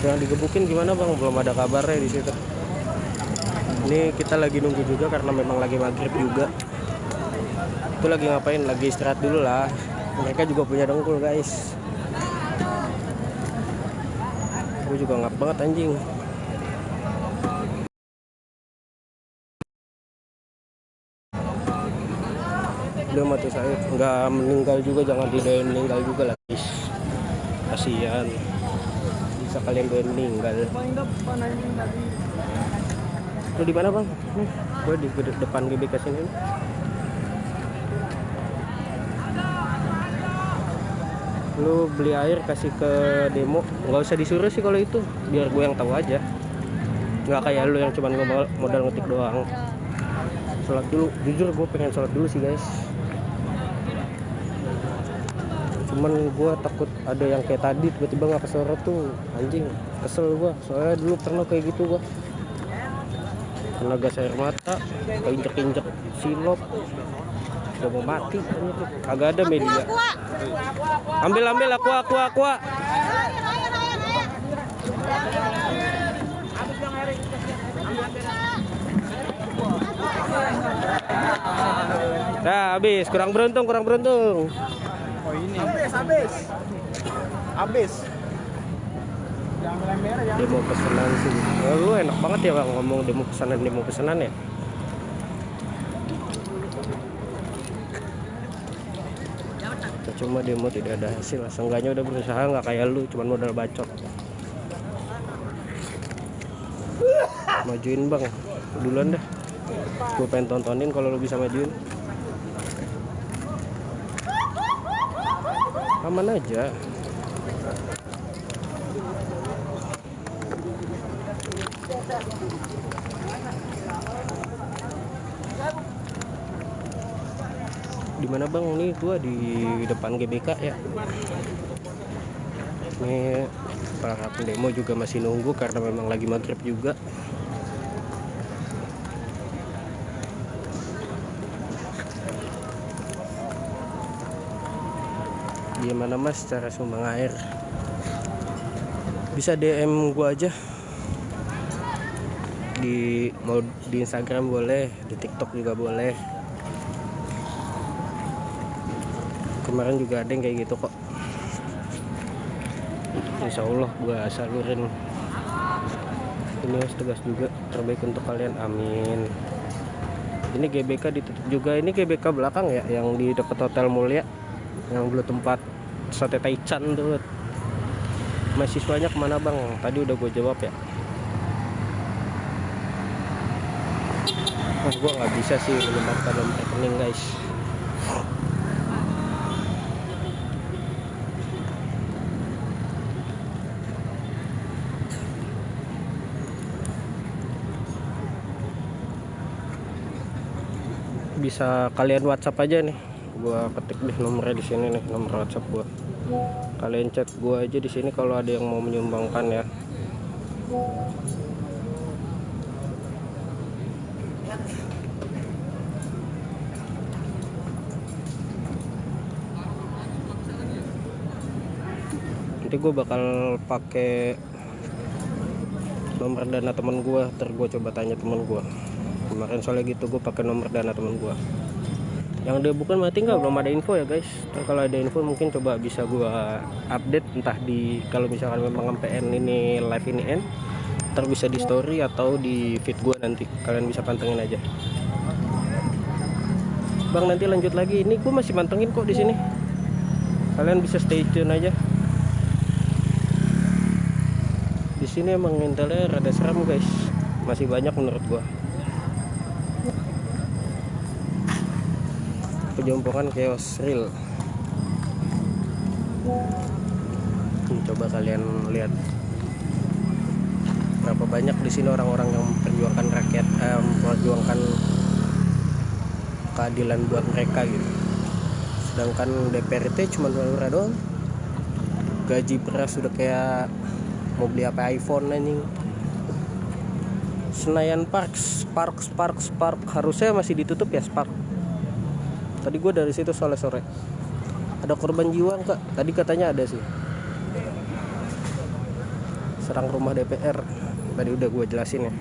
Speaker 5: yang digebukin gimana bang, belum ada kabarnya di situ. Ini kita lagi nunggu juga karena memang lagi maghrib juga. Itu lagi ngapain? Lagi istirahat dulu lah. Mereka juga punya dengkul guys. Gue juga ngap banget anjing. Udah mati saya nggak meninggal juga, jangan didoain meninggal juga lah guys. Kasihan. Bisa kalian doain meninggal. Lu di mana bang? Gue di depan GBK sini. Lu beli air kasih ke demo, nggak usah disuruh sih kalau itu, biar gue yang tahu aja. Nggak kayak lu yang cuman modal ngetik doang. Sholat dulu, jujur gue pengen sholat dulu sih guys. Cuman gue takut ada yang kayak tadi tiba-tiba nggak kesorot tuh, anjing kesel gue. Soalnya dulu pernah kayak gitu gue, kena gas air mata, keinjek-injek silop, udah mau mati. Kagak ada media. Ambil aku. Nah, habis, kurang beruntung.
Speaker 2: Oh ini. Habis.
Speaker 5: Demo pesanan sih. Oh, lu enak banget ya bang ngomong demo pesanan ya. Cuma demo tidak ada hasil. Seenggaknya udah berusaha, nggak kayak lu cuman modal bacot. Majuin bang, duluan dah. Gue pengen tontonin kalau lu bisa majuin. Aman aja. Di mana bang? Nih gua di depan GBK ya. Ini para pendemo juga masih nunggu karena memang lagi maghrib juga. Gimana mas cara sumbang air? Bisa DM gua aja. Di Instagram boleh, di TikTok juga boleh. Kemarin juga ada yang kayak gitu kok. Insya Allah gua salurin. Ini harus tegas juga, terbaik untuk kalian, amin. Ini GBK ditutup juga. Ini GBK belakang ya, yang di dekat Hotel Mulia, yang dulu tempat sate taichan tuh. Mahasiswanya kemana bang? Tadi udah gue jawab ya. Nah, gue nggak bisa sih menyebarkan nomor rekening guys. Bisa kalian WhatsApp aja nih. Gua ketik deh nomornya di sini nih, nomor WhatsApp gua. Kalian chat gua aja di sini kalau ada yang mau menyumbangkan ya. Nanti gua bakal pakai nomor dana teman gua, ntar gua coba tanya teman gua. Kemarin soalnya gitu gue pakai nomor dana teman gua. Yang dia bukan mati nggak, belum ada info ya guys. Ntar kalau ada info mungkin coba bisa gua update, entah di kalau misalkan memang MPN ini live ini end, ntar bisa di story atau di feed gua nanti. Kalian bisa pantengin aja. Bang nanti lanjut lagi. Ini gua masih pantengin kok di sini. Kalian bisa stay tune aja. Di sini emang intelnya rada seram guys. Masih banyak menurut gua. Pejompongan chaos real. Coba kalian lihat berapa banyak di sini orang-orang yang memperjuangkan rakyat, memperjuangkan keadilan buat mereka gitu. Sedangkan DPR itu cuma murah doang. Gaji beras sudah kayak mau beli apa iPhone anjing. Senayan Spark harusnya masih ditutup ya Spark. Tadi gue dari situ soalnya sore. Ada korban jiwa enggak? Tadi katanya ada sih. Serang rumah DPR. Tadi udah gue jelasin ya.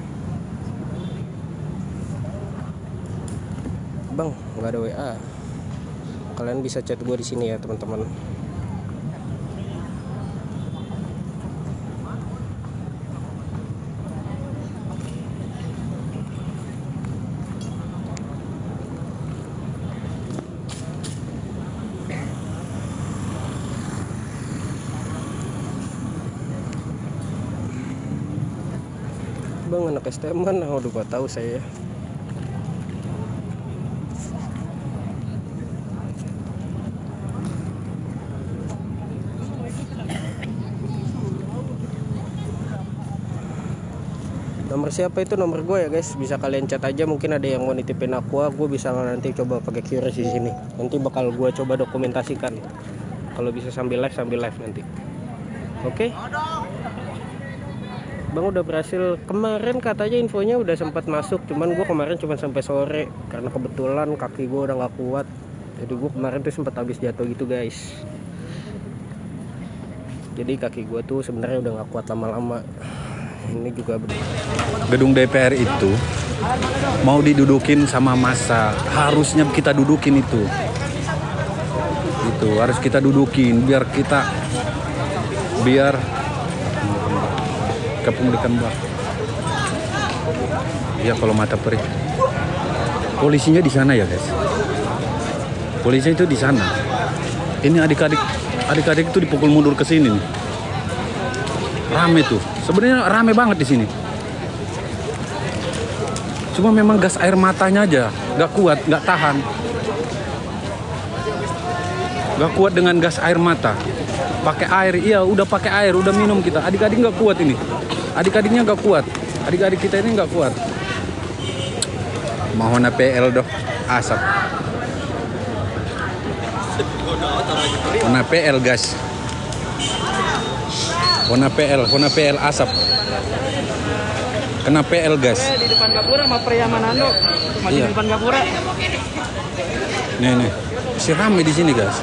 Speaker 5: bang, nggak ada WA. Kalian bisa chat gue di sini ya teman-teman. Bang, anak STM mana? Udah gua tahu saya. Nomor siapa itu? Nomor gue ya guys. Bisa kalian chat aja. Mungkin ada yang mau nitipin aqua. Gue bisa nanti coba pakai QRIS di sini. Nanti bakal gue coba dokumentasikan. Kalau bisa sambil live nanti. Oke? Bang udah berhasil. Kemarin katanya infonya udah sempat masuk, cuman gue kemarin cuma sampai sore karena kebetulan kaki gue udah nggak kuat. Jadi gue kemarin tuh sempat habis jatuh gitu guys. Jadi kaki gue tuh sebenarnya udah nggak kuat lama-lama. Ini juga
Speaker 2: Gedung DPR itu mau didudukin sama massa, harusnya kita dudukin itu. Itu harus kita dudukin biar Kapung di Kembang. Ya kalau mata perih. Polisinya di sana ya guys. Polisinya itu di sana. Ini adik-adik itu dipukul mundur ke sini nih. Rame tuh. Sebenarnya rame banget di sini. Cuma memang gas air matanya aja nggak kuat, nggak tahan. Nggak kuat dengan gas air mata. Pakai air, iya udah pakai air, udah minum kita. Adik-adik nggak kuat ini. Adik-adiknya nggak kuat. Adik-adik kita ini nggak kuat. Mohon PL doh, asap. Warna PL gas. Warna PL asap. Kena PL gas.
Speaker 6: Di depan Gapura sama pria Manando. Masih
Speaker 2: Iya.
Speaker 6: di depan Gapura.
Speaker 2: Nih, masih rame di sini guys.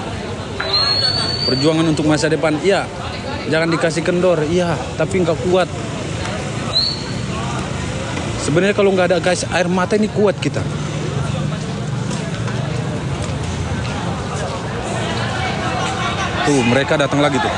Speaker 2: Perjuangan untuk masa depan, iya. Jangan dikasih kendor, iya. Tapi nggak kuat. Sebenarnya kalau nggak ada gas air mata ini kuat kita. Tuh mereka datang lagi tuh.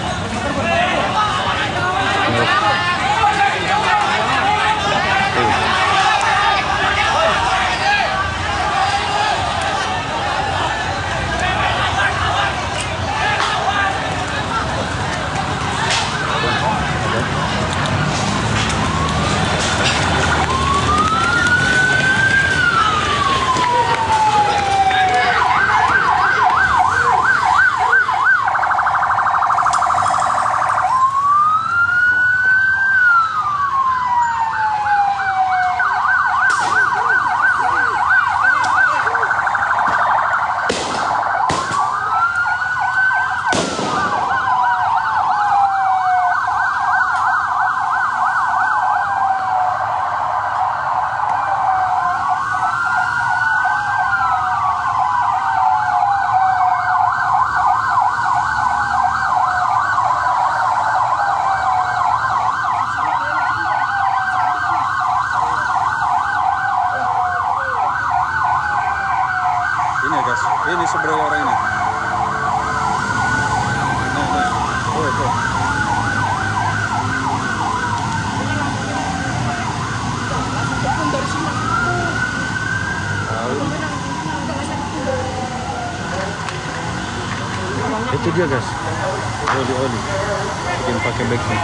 Speaker 2: Ini ya guys, ini sebenarnya orang ini. Tuh. Itu dia guys, oli bikin pakai backnya.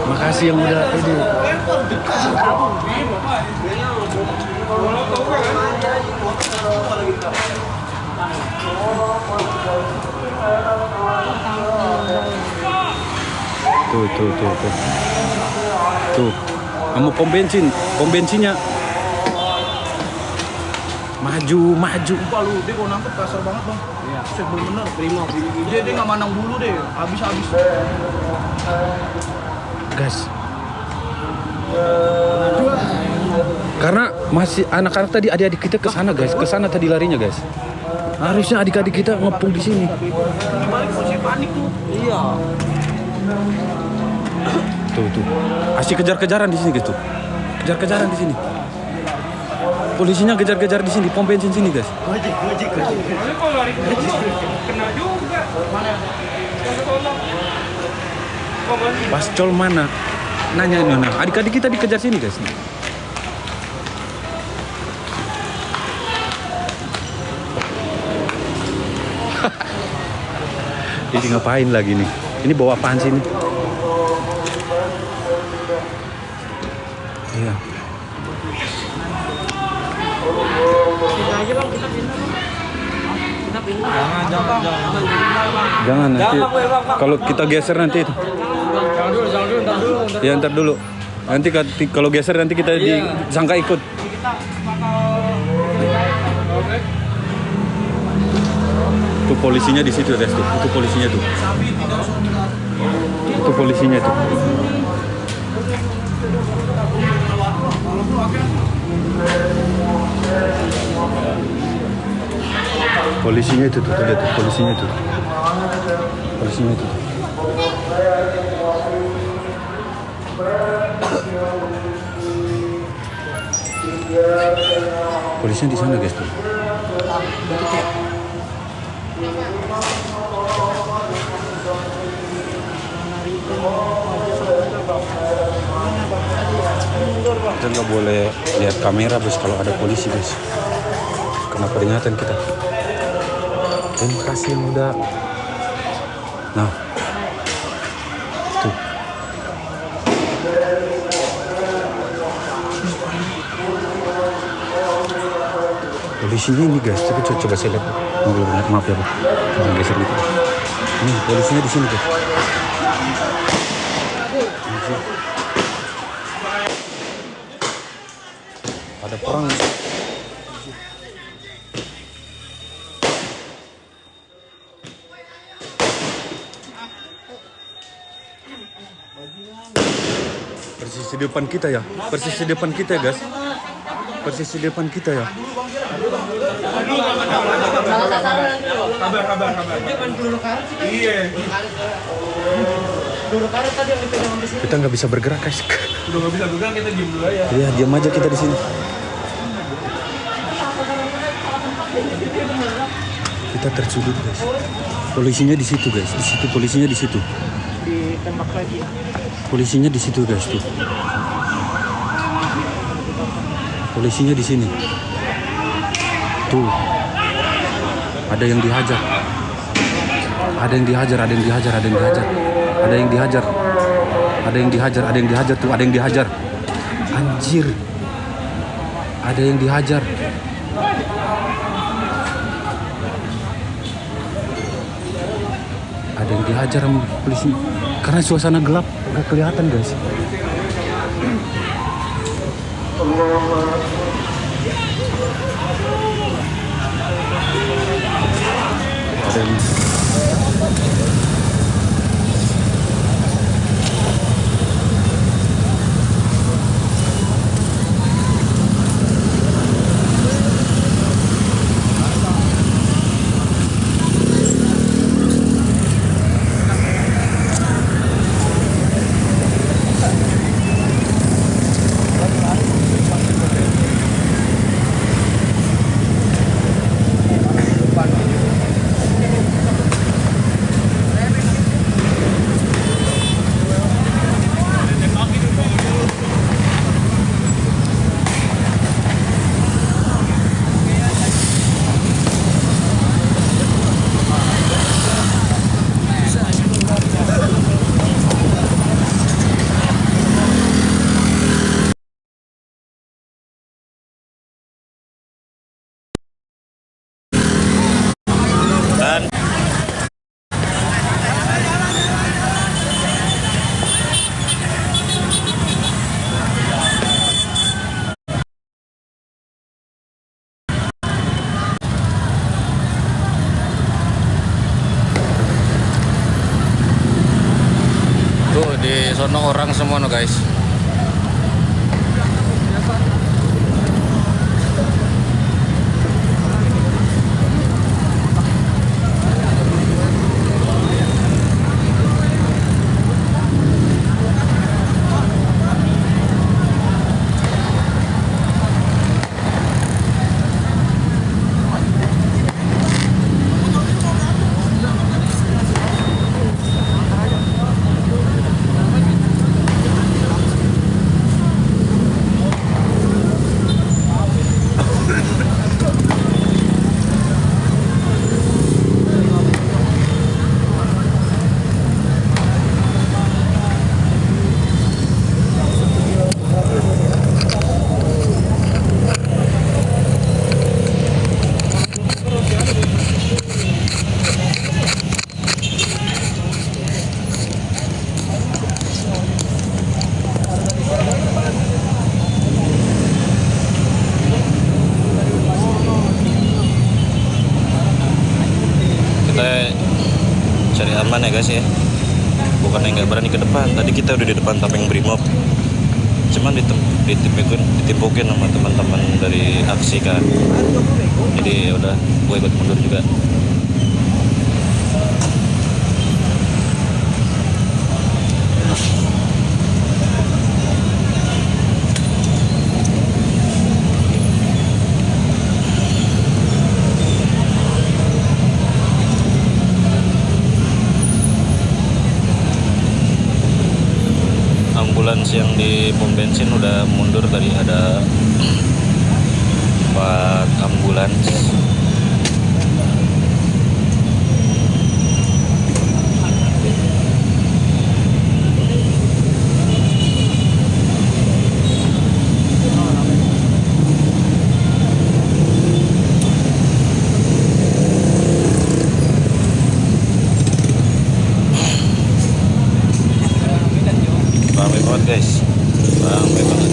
Speaker 2: Makasih yang udah ini. Tuh. Kamu pom bensinnya. Maju.
Speaker 1: Lu dia gua nangkep kasar banget bang. Iya. Set bener. Prima. Dia nggak mandang dulu deh. Habis.
Speaker 2: Guys. Karena Masih anak-anak tadi, adik-adik kita ke sana guys, ke sana tadi larinya guys. Harusnya adik-adik kita ngepung di sini.
Speaker 4: Iya.
Speaker 2: Tuh. Asik kejar-kejaran di sini guys tuh. Kejar-kejaran di sini. Polisinya kejar-kejar di sini, pom bensin sini guys.
Speaker 3: Tapi kalau lari ke sono, kena juga.
Speaker 2: Pas col mana? Nanya mana? Adik-adik kita dikejar sini guys. Ini ngapain lagi nih? Ini bawa apaan sih ini? Iya. Jangan nanti. Kalau kita geser nanti itu. Ya ntar dulu. Nanti kalau geser nanti kita disangka ikut. Tuh polisinya di situ guys tuh. Itu polisinya tuh. Itu polisinya tuh. Polisinya itu tuh, lihat tuh, polisinya itu. Polisinya itu. Polisinya di sana guys tuh. Kita nggak boleh lihat kamera bos kalau ada polisi guys. Kena peringatan kita. Terima kasih yang udah. Nah, tuh. Polisinya ini guys, coba saya lihat. Maaf ya, Pak. Jangan geser gitu. Ini polisinya di sini guys. Ada perang. Persis di depan kita ya. Persis di depan kita ya guys. Persis di depan kita ya.
Speaker 3: Kabar. Iya.
Speaker 2: Kita nggak bisa bergerak guys.
Speaker 3: Udah nggak bisa bergerak, kita diem dulu aja.
Speaker 2: Iya, diam aja kita di sini. Kita tersudut guys. Polisinya di situ guys. Di situ polisinya di situ.
Speaker 5: Ditembak lagi.
Speaker 2: Polisinya di situ guys tuh. Polisinya di sini. Tuh. Ada yang dihajar. Ada yang dihajar, ada yang dihajar, ada yang dihajar. Ada yang dihajar. Ada yang dihajar, ada yang dihajar tuh, ada yang dihajar. Anjir. Ada yang dihajar. Ada yang dihajar sama polisi. Karena suasana gelap, gak kelihatan guys. Ada yang... Tuh di sono orang semua no guys.
Speaker 4: cari aman ya guys ya. Bukannya nggak berani ke depan. Tadi kita udah di depan Tapeng Brimob, cuman ditimpukin sama teman-teman dari aksi kan. Jadi ya udah, gue ikut mundur juga. Ambulans yang di pom bensin udah mundur tadi, ada 4 ambulans. Ramai banget guys, ramai banget.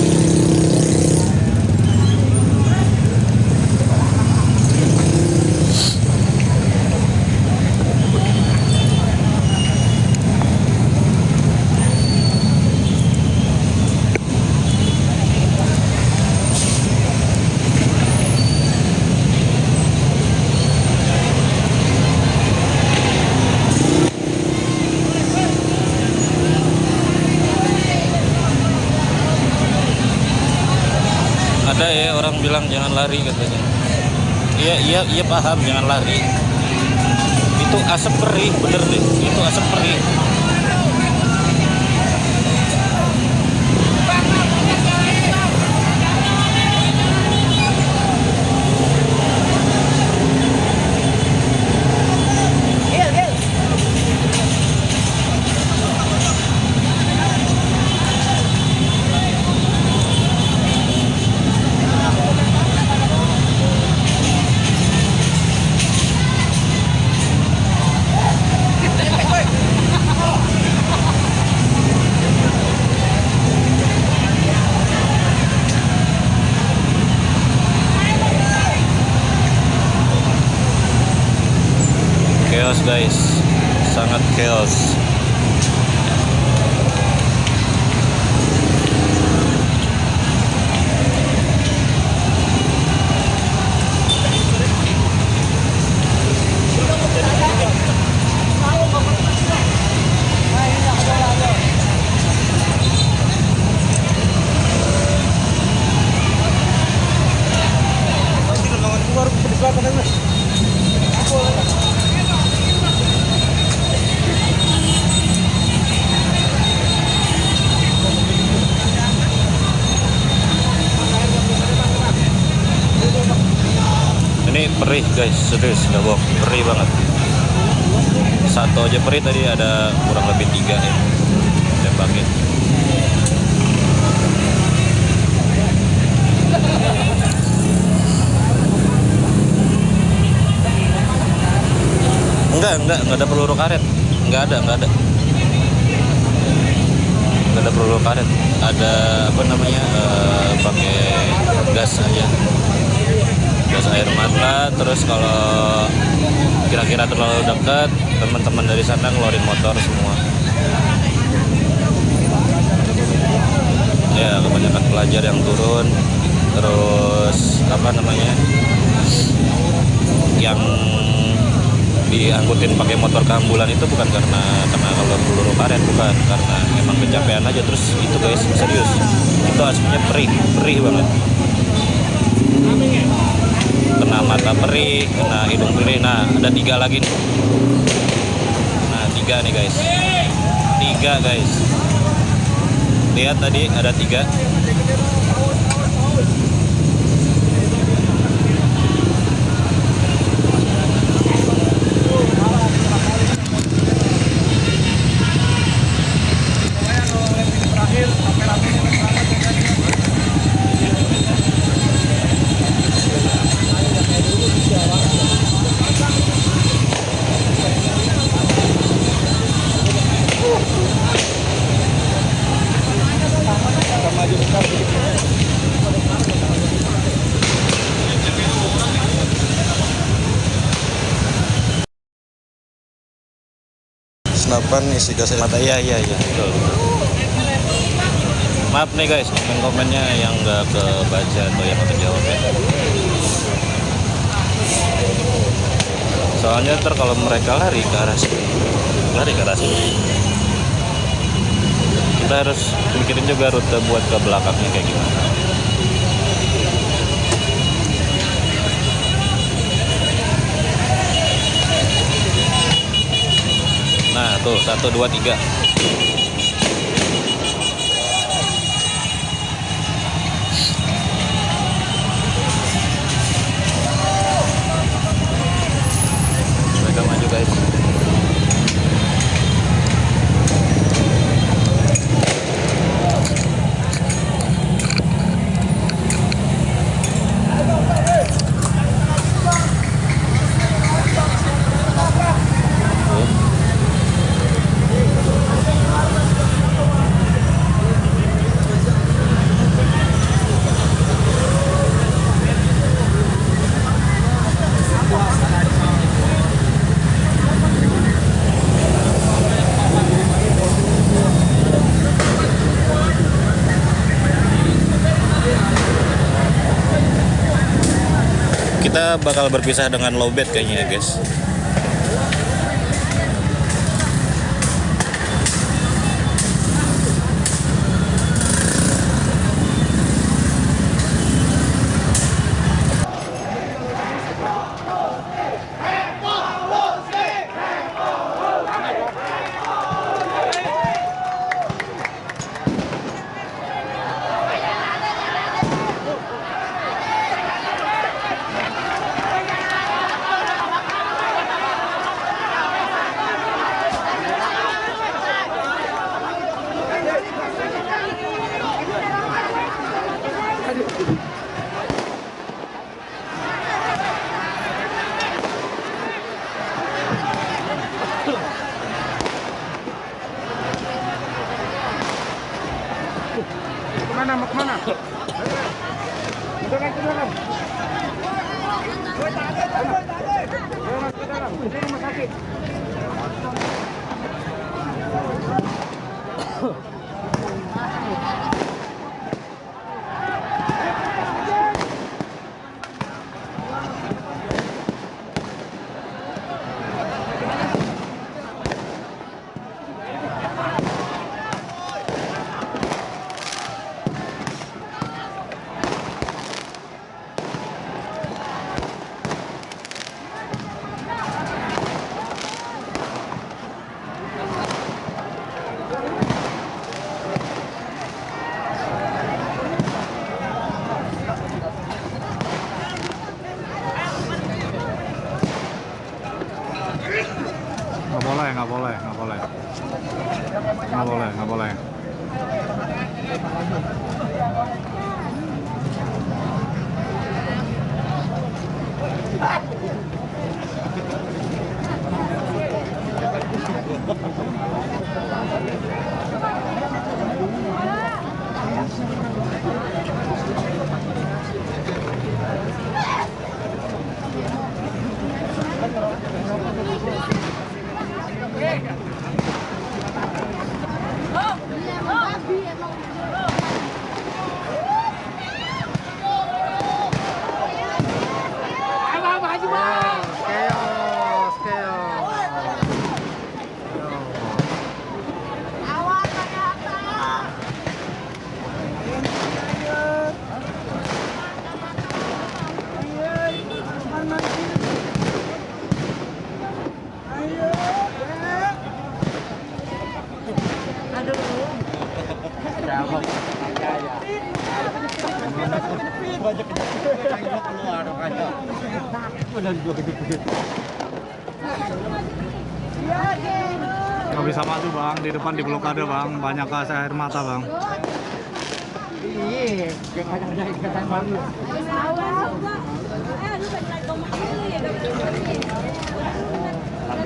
Speaker 4: Ada ya orang bilang jangan lari katanya. Iya paham, jangan lari. Itu asap perih, bener deh. Itu asap perih. Chaos guys, sangat chaos. Ini perih guys, serius nggak bohong, perih banget. Satu aja perih, tadi ada kurang lebih 3 ya tembakin. Enggak ada peluru karet, nggak ada peluru karet, ada apa namanya, pakai gas aja, gas air mata. Terus kalau kira-kira terlalu dekat, teman-teman dari sana ngeluarin motor semua. Ya kebanyakan pelajar yang turun. Terus apa namanya, yang diangkutin pakai motor ke ambulan itu bukan karena kalau peluru karet, bukan, karena emang kecapean aja. Terus itu guys, serius, itu asapnya perih banget. Kena mata perih, kena hidung perih. Nah ada 3 lagi nih. Nah 3 nih guys, 3 guys. Lihat tadi ada 3. Maju
Speaker 7: 8 isi gas air mata.
Speaker 4: Iya betul. Maaf nih guys, komen-komennya yang nggak kebaca atau yang nggak terjawab ya. Soalnya ntar kalau mereka lari ke arah sini, kita harus mikirin juga rute buat ke belakangnya kayak gimana. Nah tuh 1, 2, 3. Mereka maju guys. Kita bakal berpisah dengan lowbat kayaknya ya guys.
Speaker 2: Nggak boleh. Nggak bisa maju bang, di depan di blokade bang, banyak gas air mata bang.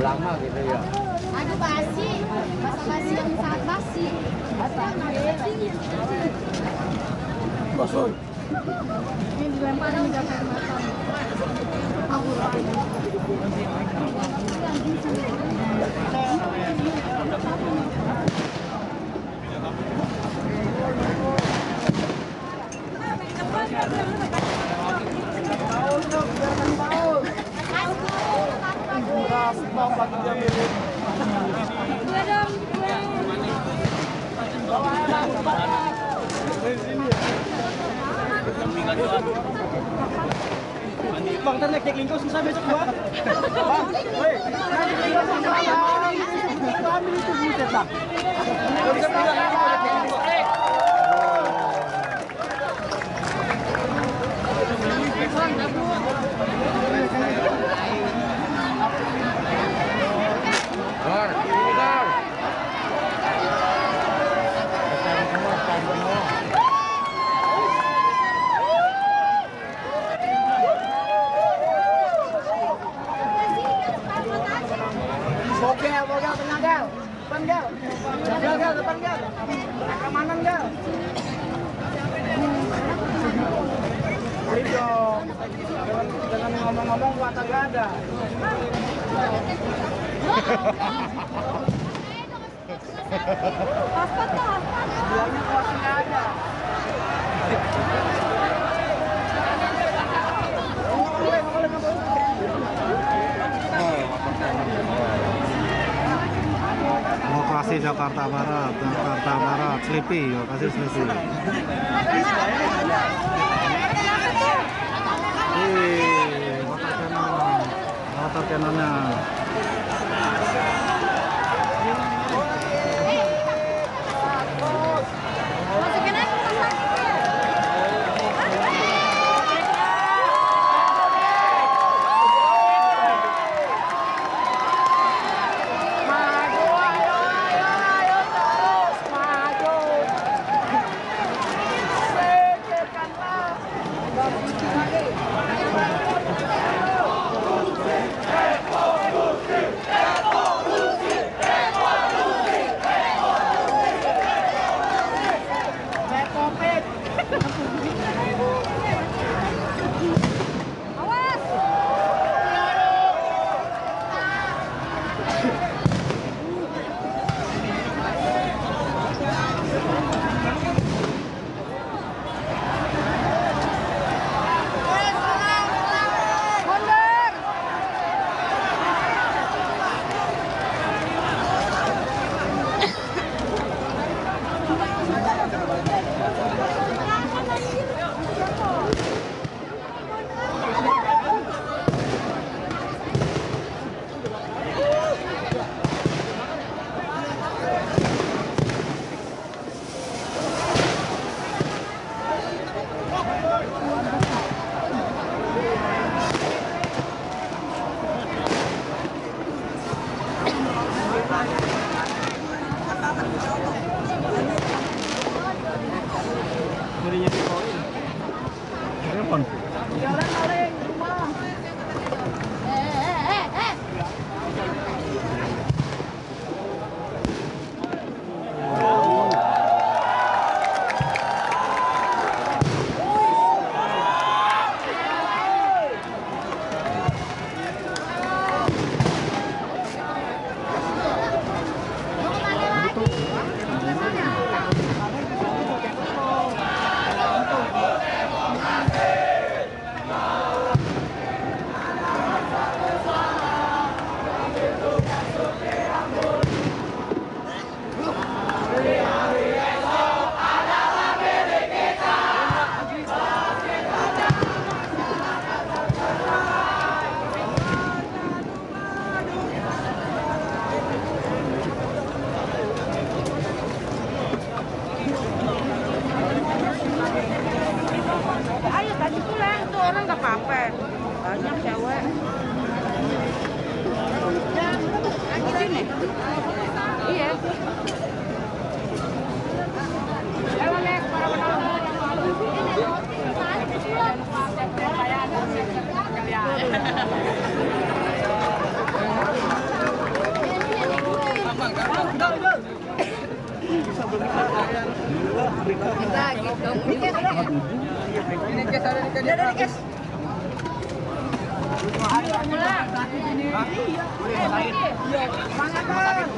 Speaker 6: Lama gitu ya. Aduh basi, basa-basi yang sangat basi. Bosoi. Ini dilemparin ke air mata.
Speaker 1: Bang Tan naik lingkau susah besok gua. Bang, woi, naik lingkau susah. Ambil itu buset bang. Gak bisa pindah lagi mau naik lingkau. Bogel, tengah Gel. Depan Gel. Gel, depan Gel. Keamanan Gel. Beri dong. Jangan ngomong-ngomong kuota gak ada. Bilangnya kuota gak ada.
Speaker 7: Lokasi Jakarta Barat, Sleepy, lokasi Sleepy. Motor Canonnya. Telepon.
Speaker 6: Ayo tadi pulang tuh orang nggak apa-apa. Banyak cewek. Di sini. Iya. Ayo nek para penonton. Lagi dong. Ini kes ada di kes. Pulang. Semangat Bang.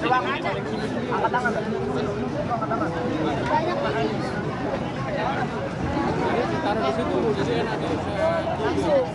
Speaker 6: Coba angkat tangan. Angkat tangan. Taruh di situ jadi enak langsung.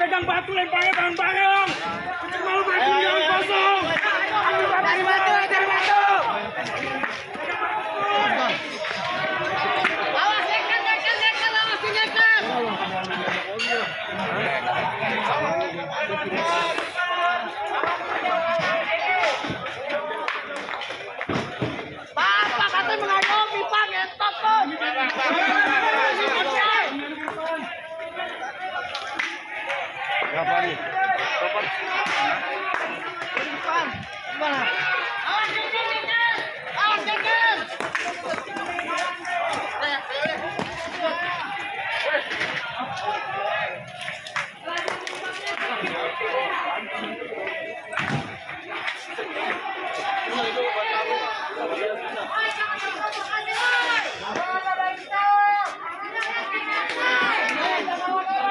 Speaker 3: Pegang batu lemparnya bareng-bareng. Mau batu jangan kosong. Cari batu, cari batu.
Speaker 6: Awas nyeker, awas nyeker. Papa katanya mengayomi, Pak, ngetot tuh. Awas nyeker. Awas nyeker.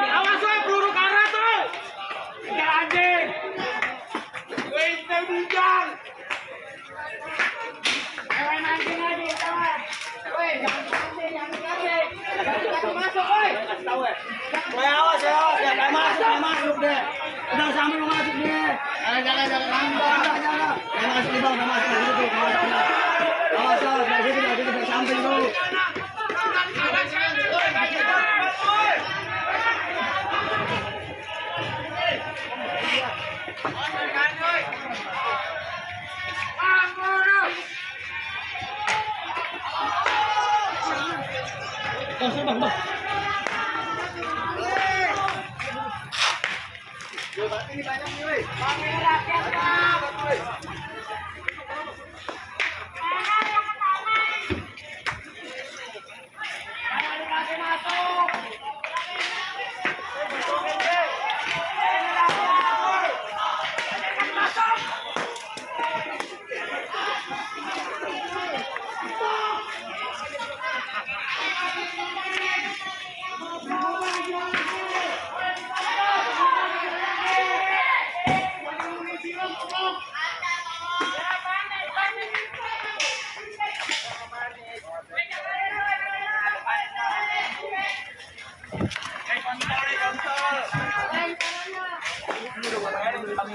Speaker 3: Awas woy, peluru karet tuh. Kejar anjing. Wih, kita bujang. Jangan anjing lagi, kawan. Woi, jangan anjing, jangan anjing. Jangan masuk, woi. Woi, awas, jangan masuk deh. Udah sampai mau masuk deh. Jangan. Jangan masuk di bawah, jangan masuk di situ. Awas, dari situ, dari samping dulu.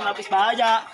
Speaker 3: Lapis baja.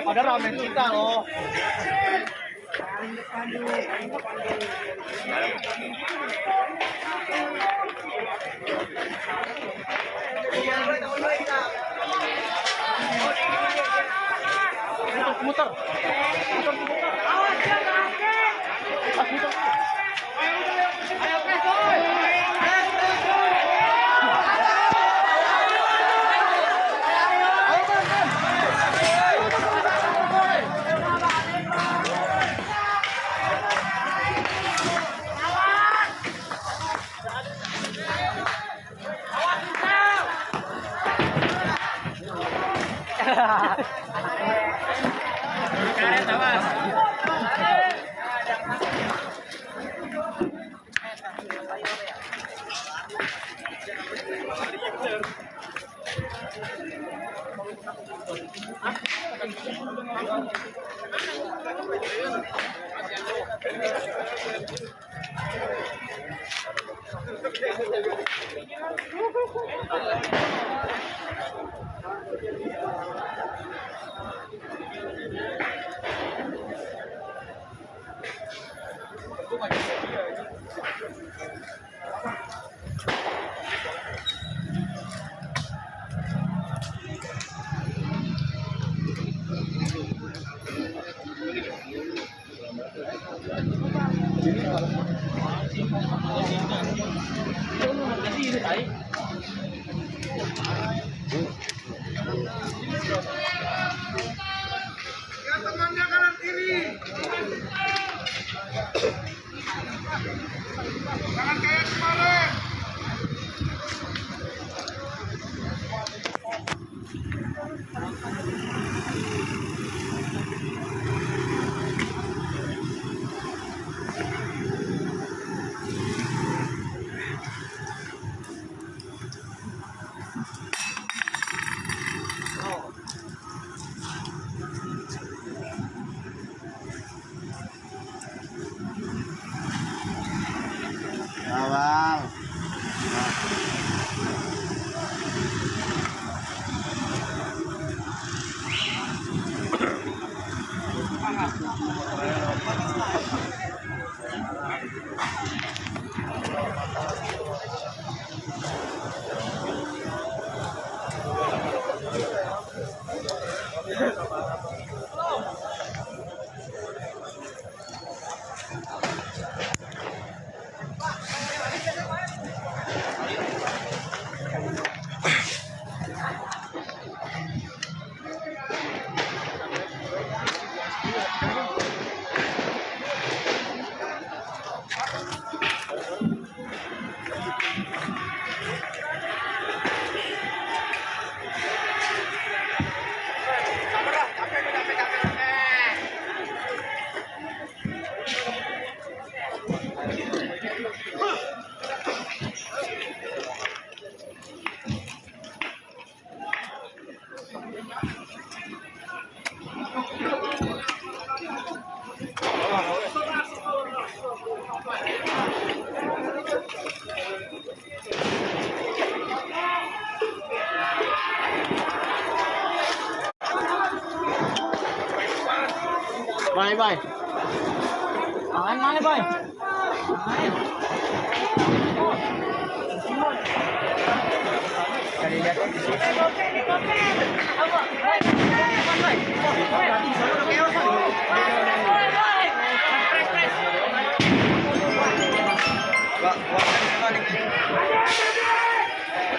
Speaker 3: Pada ramen kita loh. Muter.
Speaker 1: Bye bye. Mana bye?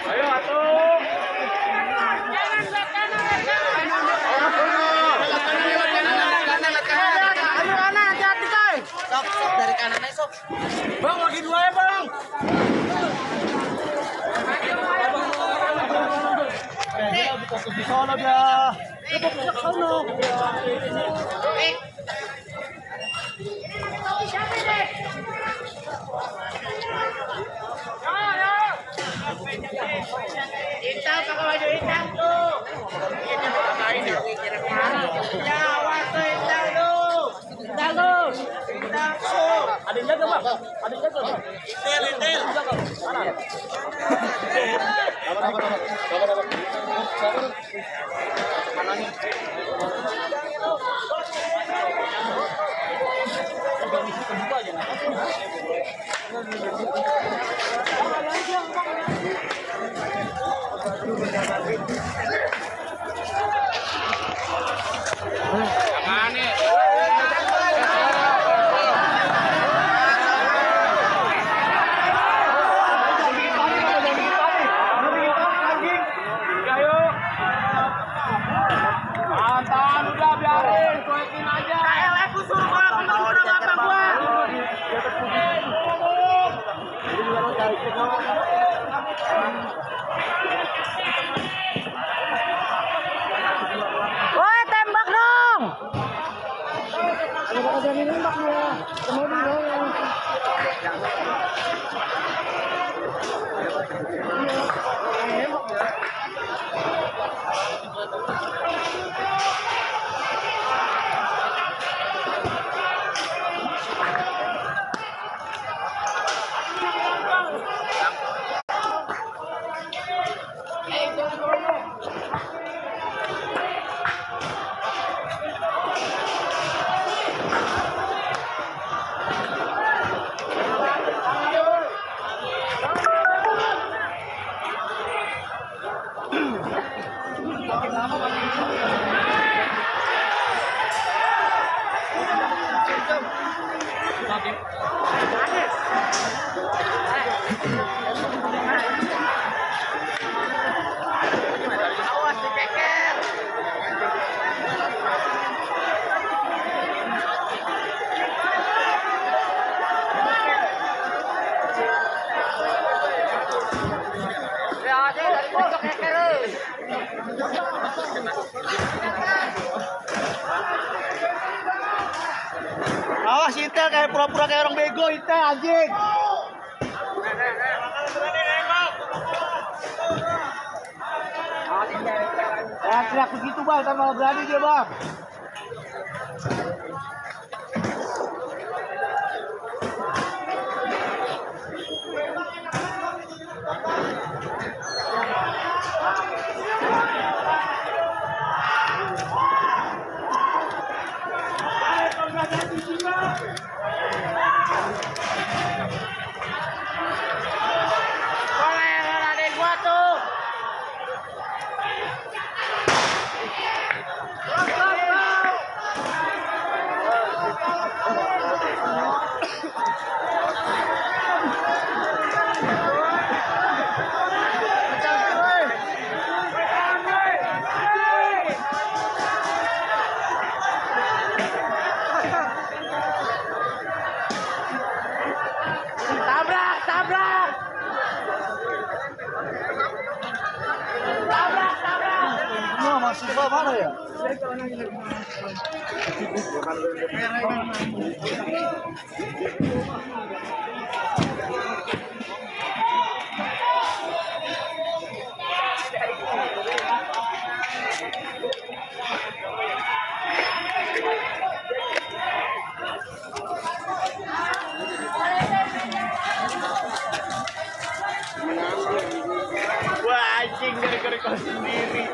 Speaker 1: Ayo atuh. Sok dari kanan aja sok. Bang lagi dua ya bang. Dia fokus di sono dia. Dia fokus ke sono. Hitam pakai baju hitam tuh. Ya awas tuh hitam tuh. Hitam tuh. Hitam tuh. Ada yang jaga bang. Ada yang jaga bang. Intel. Mana? Mana nih? Kebuka aja. Woi, tembak dong. Kalau ada nembak ya. Kemudian
Speaker 3: Awas Intel kayak pura-pura kayak orang bego Intel anjing. Ya teriak begitu bang, kan malah berani dia bang. Mahasiswa mana ya? Wah anjing gara-gara kau sendiri.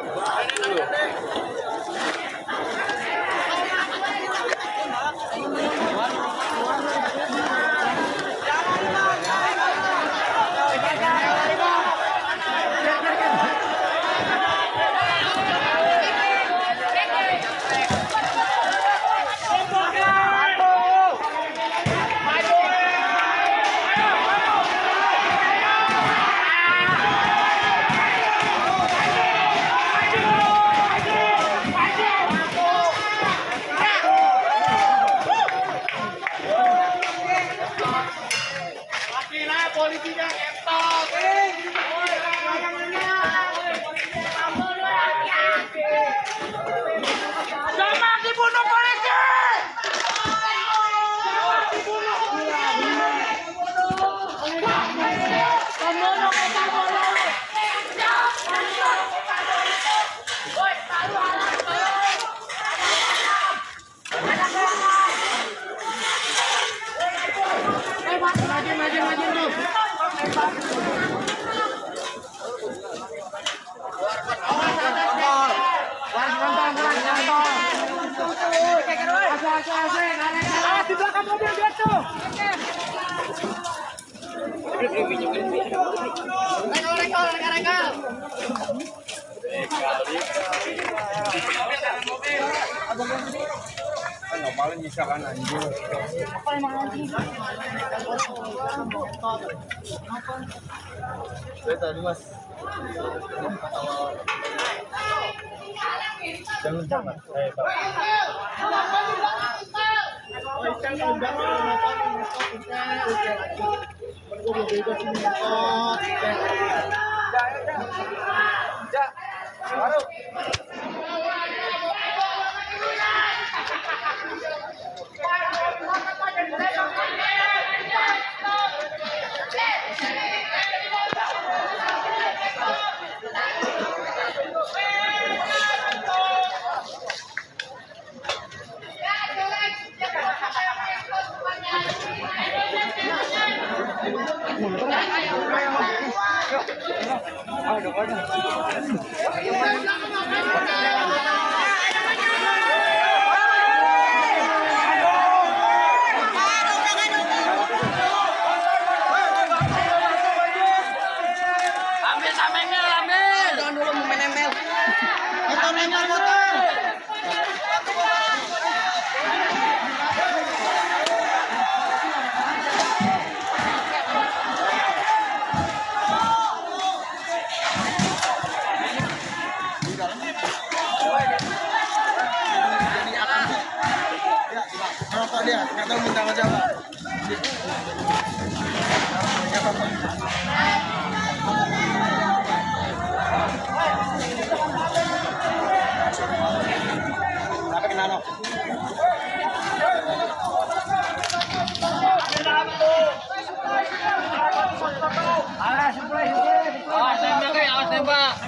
Speaker 3: Di belakang mobil dia tuh. Rekal. Normalnya bisa kan anjir. Apa emang anjing? Saya tadi mas. Jangan.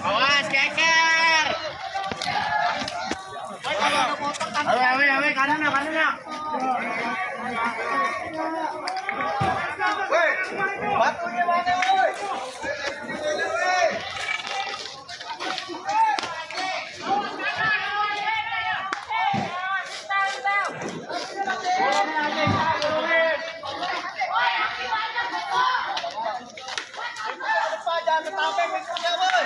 Speaker 3: Awas keker. Awe, kanan ya. Woi, batunya mana, woi? Jangan ketampeng mikronya, woi.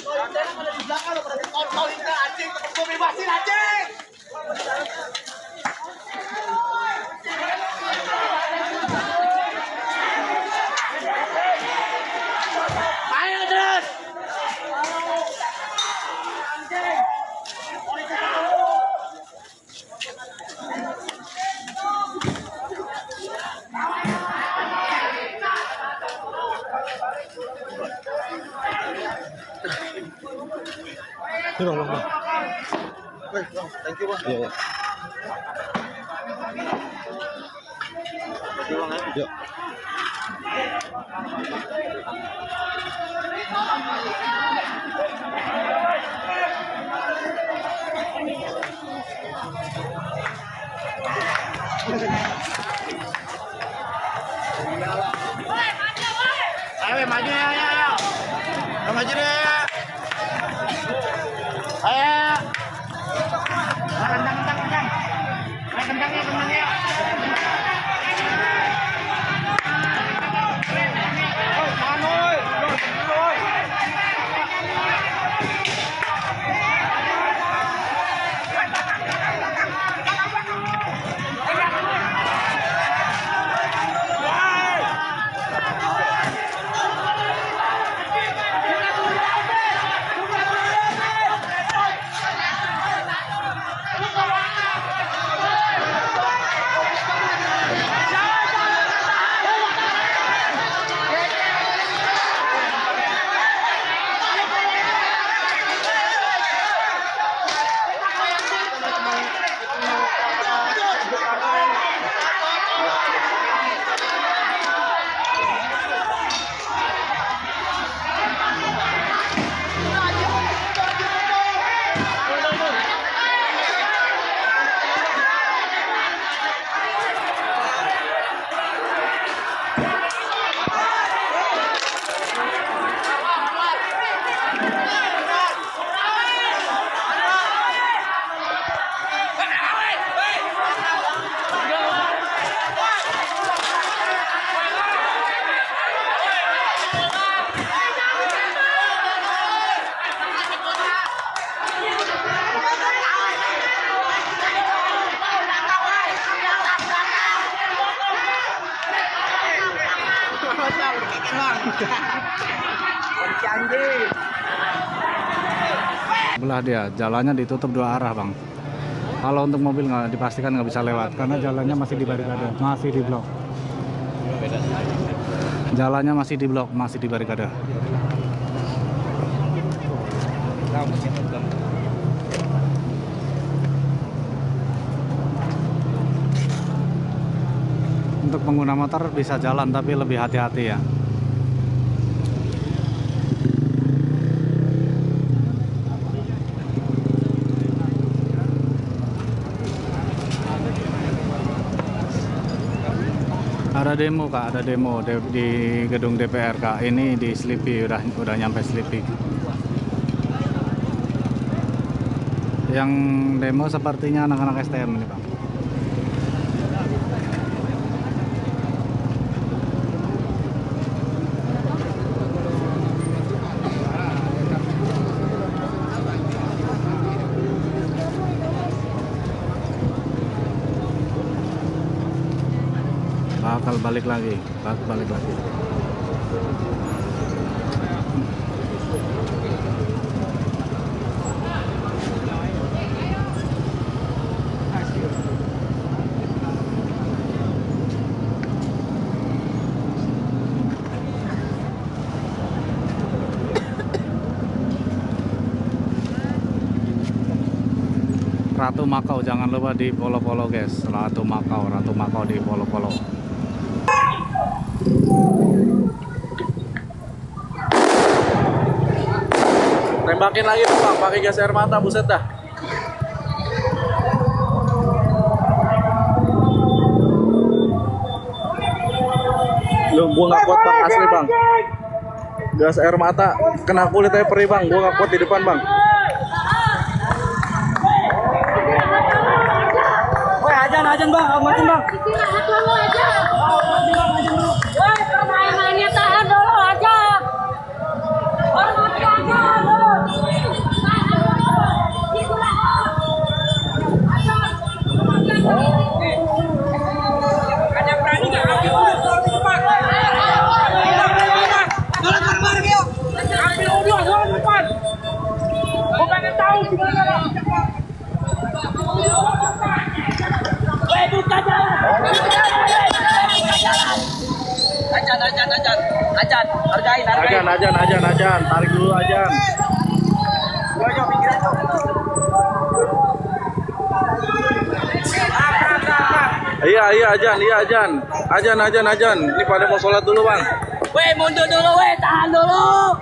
Speaker 3: Ada di belakang lo, pada kontol ini anjing, gue bebasin anjing. Ayo terus.
Speaker 7: Ini bang.
Speaker 3: Thank you, Bang.
Speaker 7: Iya. Ya.
Speaker 3: Ayo, maju ya, ayo. Maju deh. Ayo. Kencang. Ayo, kencang ya. Oh, tahan, woi.
Speaker 7: Belah dia, jalannya ditutup dua arah bang. Kalau untuk mobil nggak dipastikan nggak bisa lewat karena jalannya masih di barikade, masih di blok. Jalannya masih di blok, masih di barikade. Untuk pengguna motor bisa jalan tapi lebih hati-hati ya. Ada demo kak, ada demo di gedung DPR kak. Ini di Sleepy, udah nyampe Sleepy. Yang demo sepertinya anak-anak STM ini bang. Balik lagi. Ratu Makau, jangan lupa di follow guys. Ratu Makau di follow.
Speaker 2: Tembakin lagi bang, pakai gas air mata, buset dah. Lu gua nggak kuat bang, asli bang. Gas air mata kena kulit aja perih bang, gua nggak kuat di depan bang.
Speaker 3: Woi, ajan bang, matiin bang.
Speaker 6: Istirahat dulu aja. Woi, permainannya tahan dulu aja. Hormati aja lu. Tahan dulu. Istirahat.
Speaker 3: Ada berani nggak? Ambil udah di depan. Jalan keluar Gio. Ambil udah jalan depan. Gua pengen tahu gimana bang. Woi, buka jalan. Ajan, hargain.
Speaker 2: Ajan, tarik dulu ajan.
Speaker 3: Yo, pinggiran yo.
Speaker 2: Iya ajan. Ini pada mau sholat dulu bang.
Speaker 3: Weh, mundur dulu, weh, tahan dulu.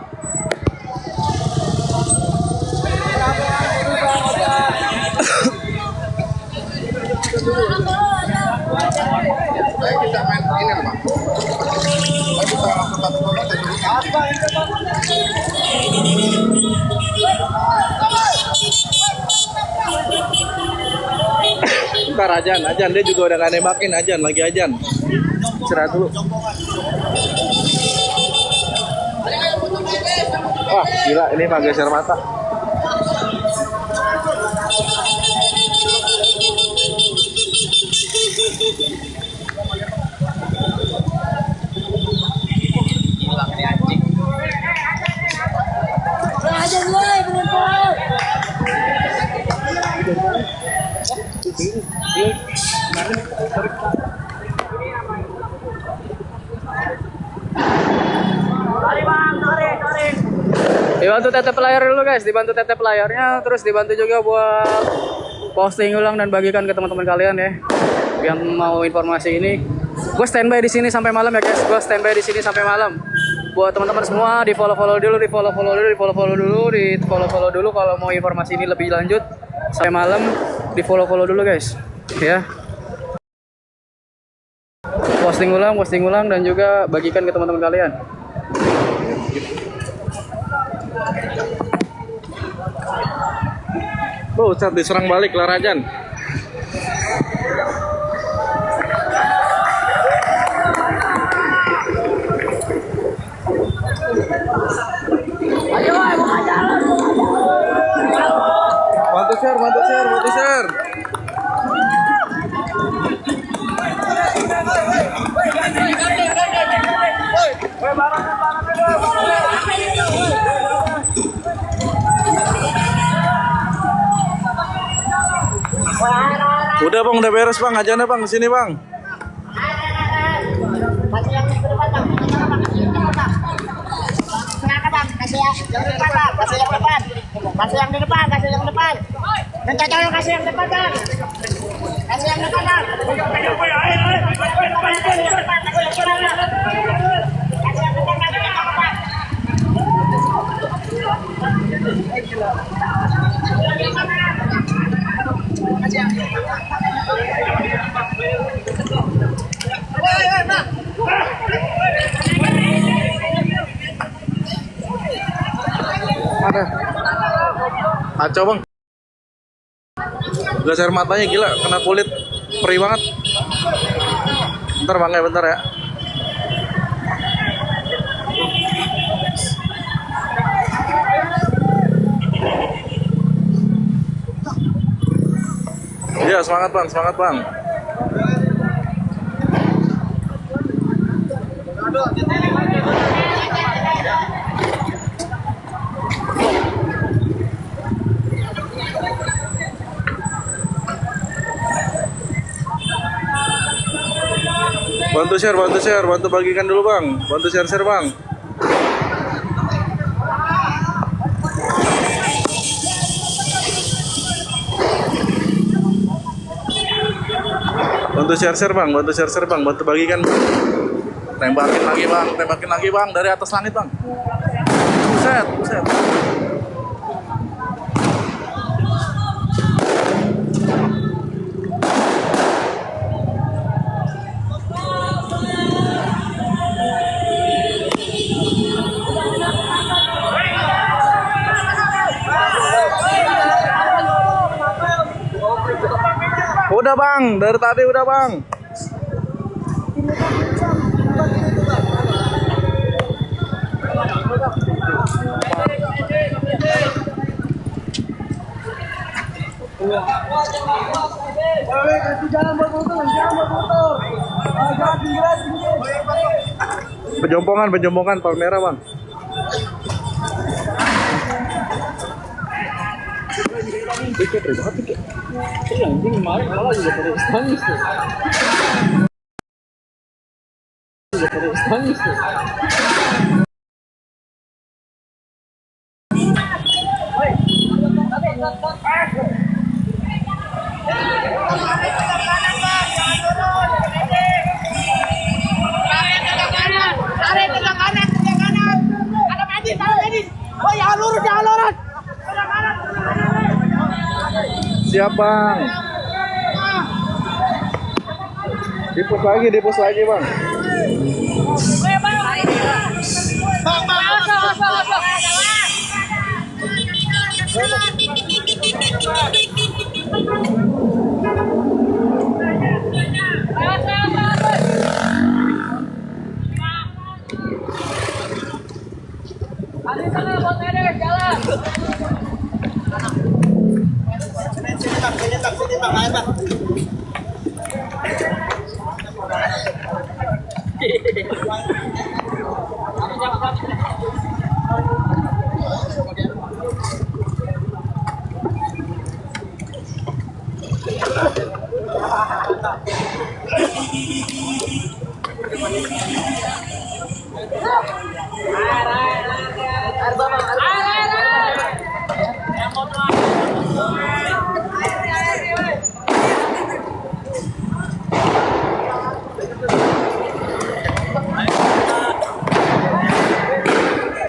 Speaker 2: Ntar ajan, dia juga udah gak nembakin lagi ajan. Istirahat dulu. Wah, gila ini mah gas air mata.
Speaker 6: Aja woi, bener.
Speaker 5: Dibantu tetep layar dulu guys, dibantu tetep layarnya, terus dibantu juga buat posting ulang dan bagikan ke teman-teman kalian ya. Yang mau informasi ini, gue standby di sini sampai malam ya guys. Gue standby di sini sampai malam. Buat teman-teman semua di follow dulu kalau mau informasi ini lebih lanjut sampai malam di follow dulu guys ya. Posting ulang dan juga bagikan ke teman-teman kalian.
Speaker 2: Ustaz diserang balik Larajan. Bantu share. Udah bang, udah beres bang, ajannya bang, kesini bang.
Speaker 6: Kasih yang di depan, Bang. Kasih yang di depan. Minta tolong kasih yang depan, Bang. Kasih yang depan, Bang.
Speaker 2: Ada. Kacau bang. Gas air matanya gila, kena kulit perih banget. Bentar bang ya, bentar ya. Iya, semangat bang. Bantu share, bantu bagikan dulu bang, bantu share bang. Bantu share-share bang, bantu share-share bang, bantu bagikan bang. Tembakin lagi bang dari atas langit bang. Buset, buset. Udah bang, dari tadi udah bang. Penjompongan Palmera bang. Tiket berapa tiket? Anjing kemarin malah juga pada tangis tuh. Juga pada tangis tuh.
Speaker 3: Tarik ke kanan. Ada medis. Oh ya lurus.
Speaker 2: Siap bang. Dipus lagi bang.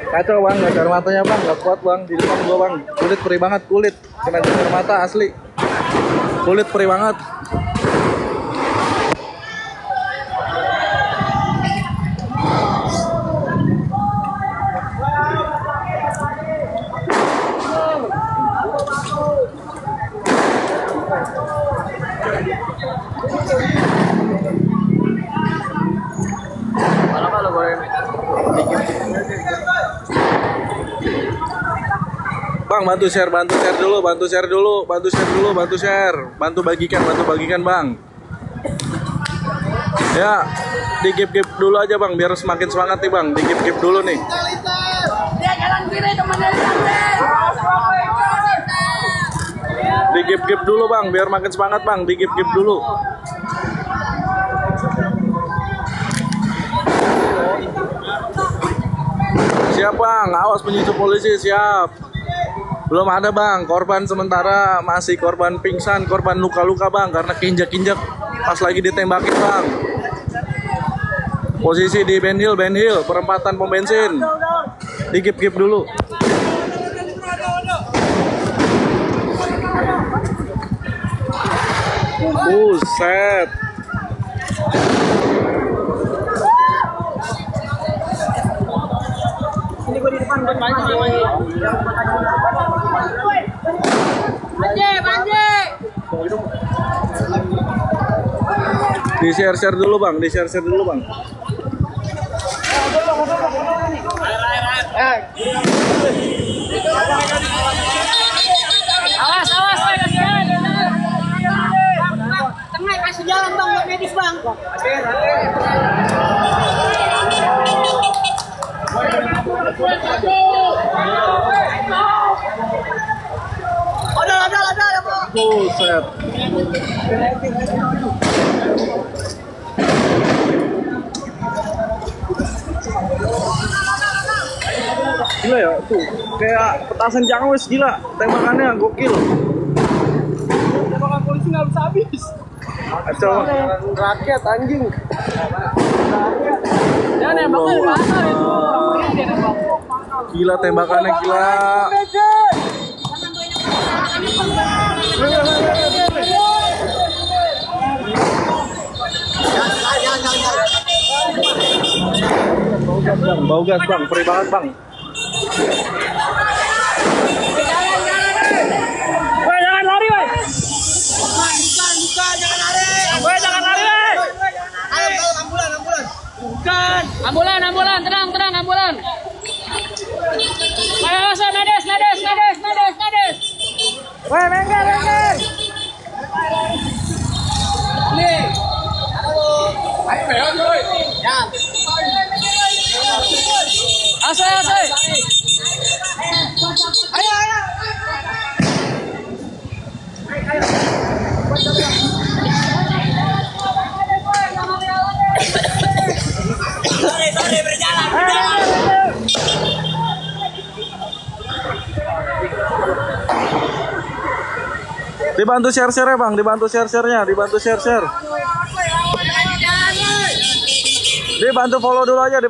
Speaker 2: Kacau bang, gas air matanya bang, gak kuat bang, di depan gua bang. Kulit perih banget, kena gas air mata asli. Kulit perih banget. Bang, bantu share dulu, bantu bagikan bang. Ya, di give dulu aja bang, biar semakin semangat nih bang, di give dulu nih.
Speaker 3: Dia jalan kiri teman-teman.
Speaker 2: Di give dulu bang, biar makin semangat bang, di give dulu. Siap bang, awas penyusup polisi, siap. Belum ada bang, korban sementara masih korban pingsan, korban luka-luka bang, karena kinjak-kinjak pas lagi ditembakin bang. Posisi di Ben Hill, perempatan pom bensin. Di give dulu. Buset.
Speaker 3: Ini gue di depan buat Banjir.
Speaker 2: Di share dulu bang,
Speaker 3: Awas, tengah kasih jalan bang buat medis bang. Ada
Speaker 2: Buset. Gila ya, tuh kayak petasan jangwes, gila tembakannya gokil.
Speaker 5: Tembakan polisi nggak bisa habis.
Speaker 2: Coba.
Speaker 5: Rakyat anjing.
Speaker 1: Ya nembaknya di pasar itu.
Speaker 2: Gila tembakannya gila. Bau gas bang, perih banget bang.
Speaker 3: Woi, jangan lari, woi. Bukan, jangan lari. Woi, jangan lari, woi. Ayo, ambulan. Bukan.
Speaker 6: Ambulan, tenang, ambulan. Ayo, nades.
Speaker 3: Woi, minggir. Nih. Ayo, woi. Ya.
Speaker 6: Asai.
Speaker 3: Ayo. Sorry, berjalan.
Speaker 2: Dibantu share-share ya bang, dibantu share-share-nya, dibantu share-share. Dibantu follow dulu aja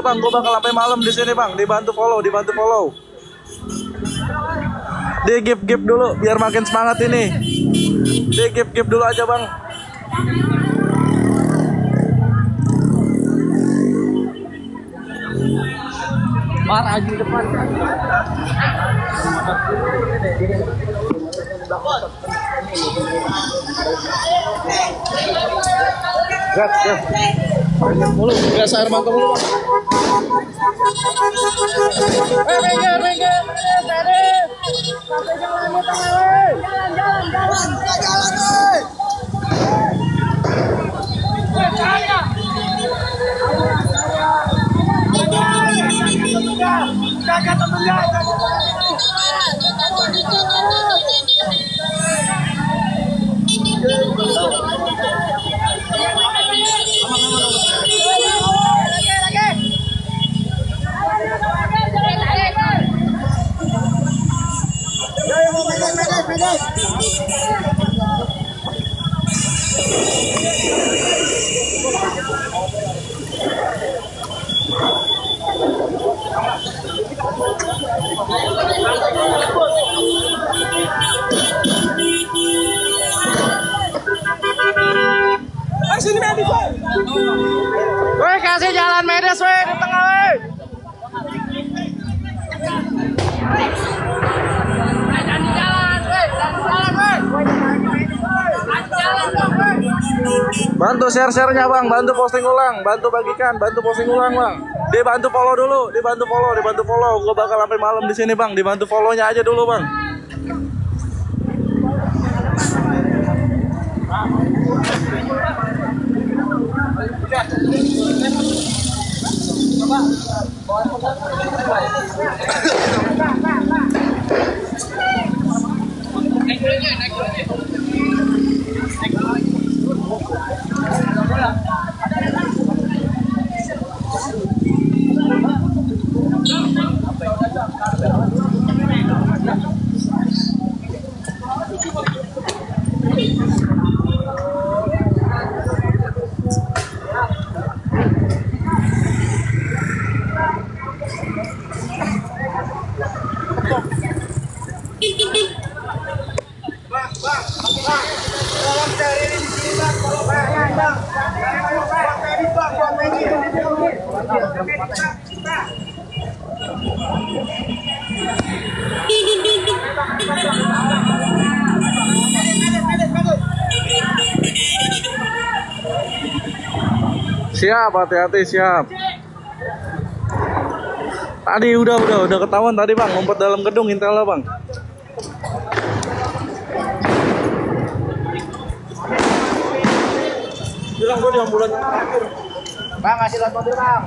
Speaker 2: bang, Gue bakal sampai malam di sini bang, dibantu follow. Di give dulu biar makin semangat ini. Di give dulu aja bang.
Speaker 1: Marah di depan.
Speaker 2: Gas. Mulu, gas air mata mulu.
Speaker 3: Minggir. Sampai jalan di tengah, woi. Jalan, woi. Jaga temennya.
Speaker 1: Woi, kasih jalan Medes woi di tengah woi.
Speaker 2: Bantu share-share-nya bang, bantu posting ulang, bantu bagikan, bantu posting ulang bang. Dibantu follow dulu, dibantu follow. Gue bakal sampai malam di sini bang, dibantu follow-nya aja dulu bang. Siap, hati-hati, siap. Tadi udah ketahuan tadi bang, ngumpet dalam gedung intelnya bang.
Speaker 1: Bilang gue di ambulan. Bang, kasih lihat mobil bang.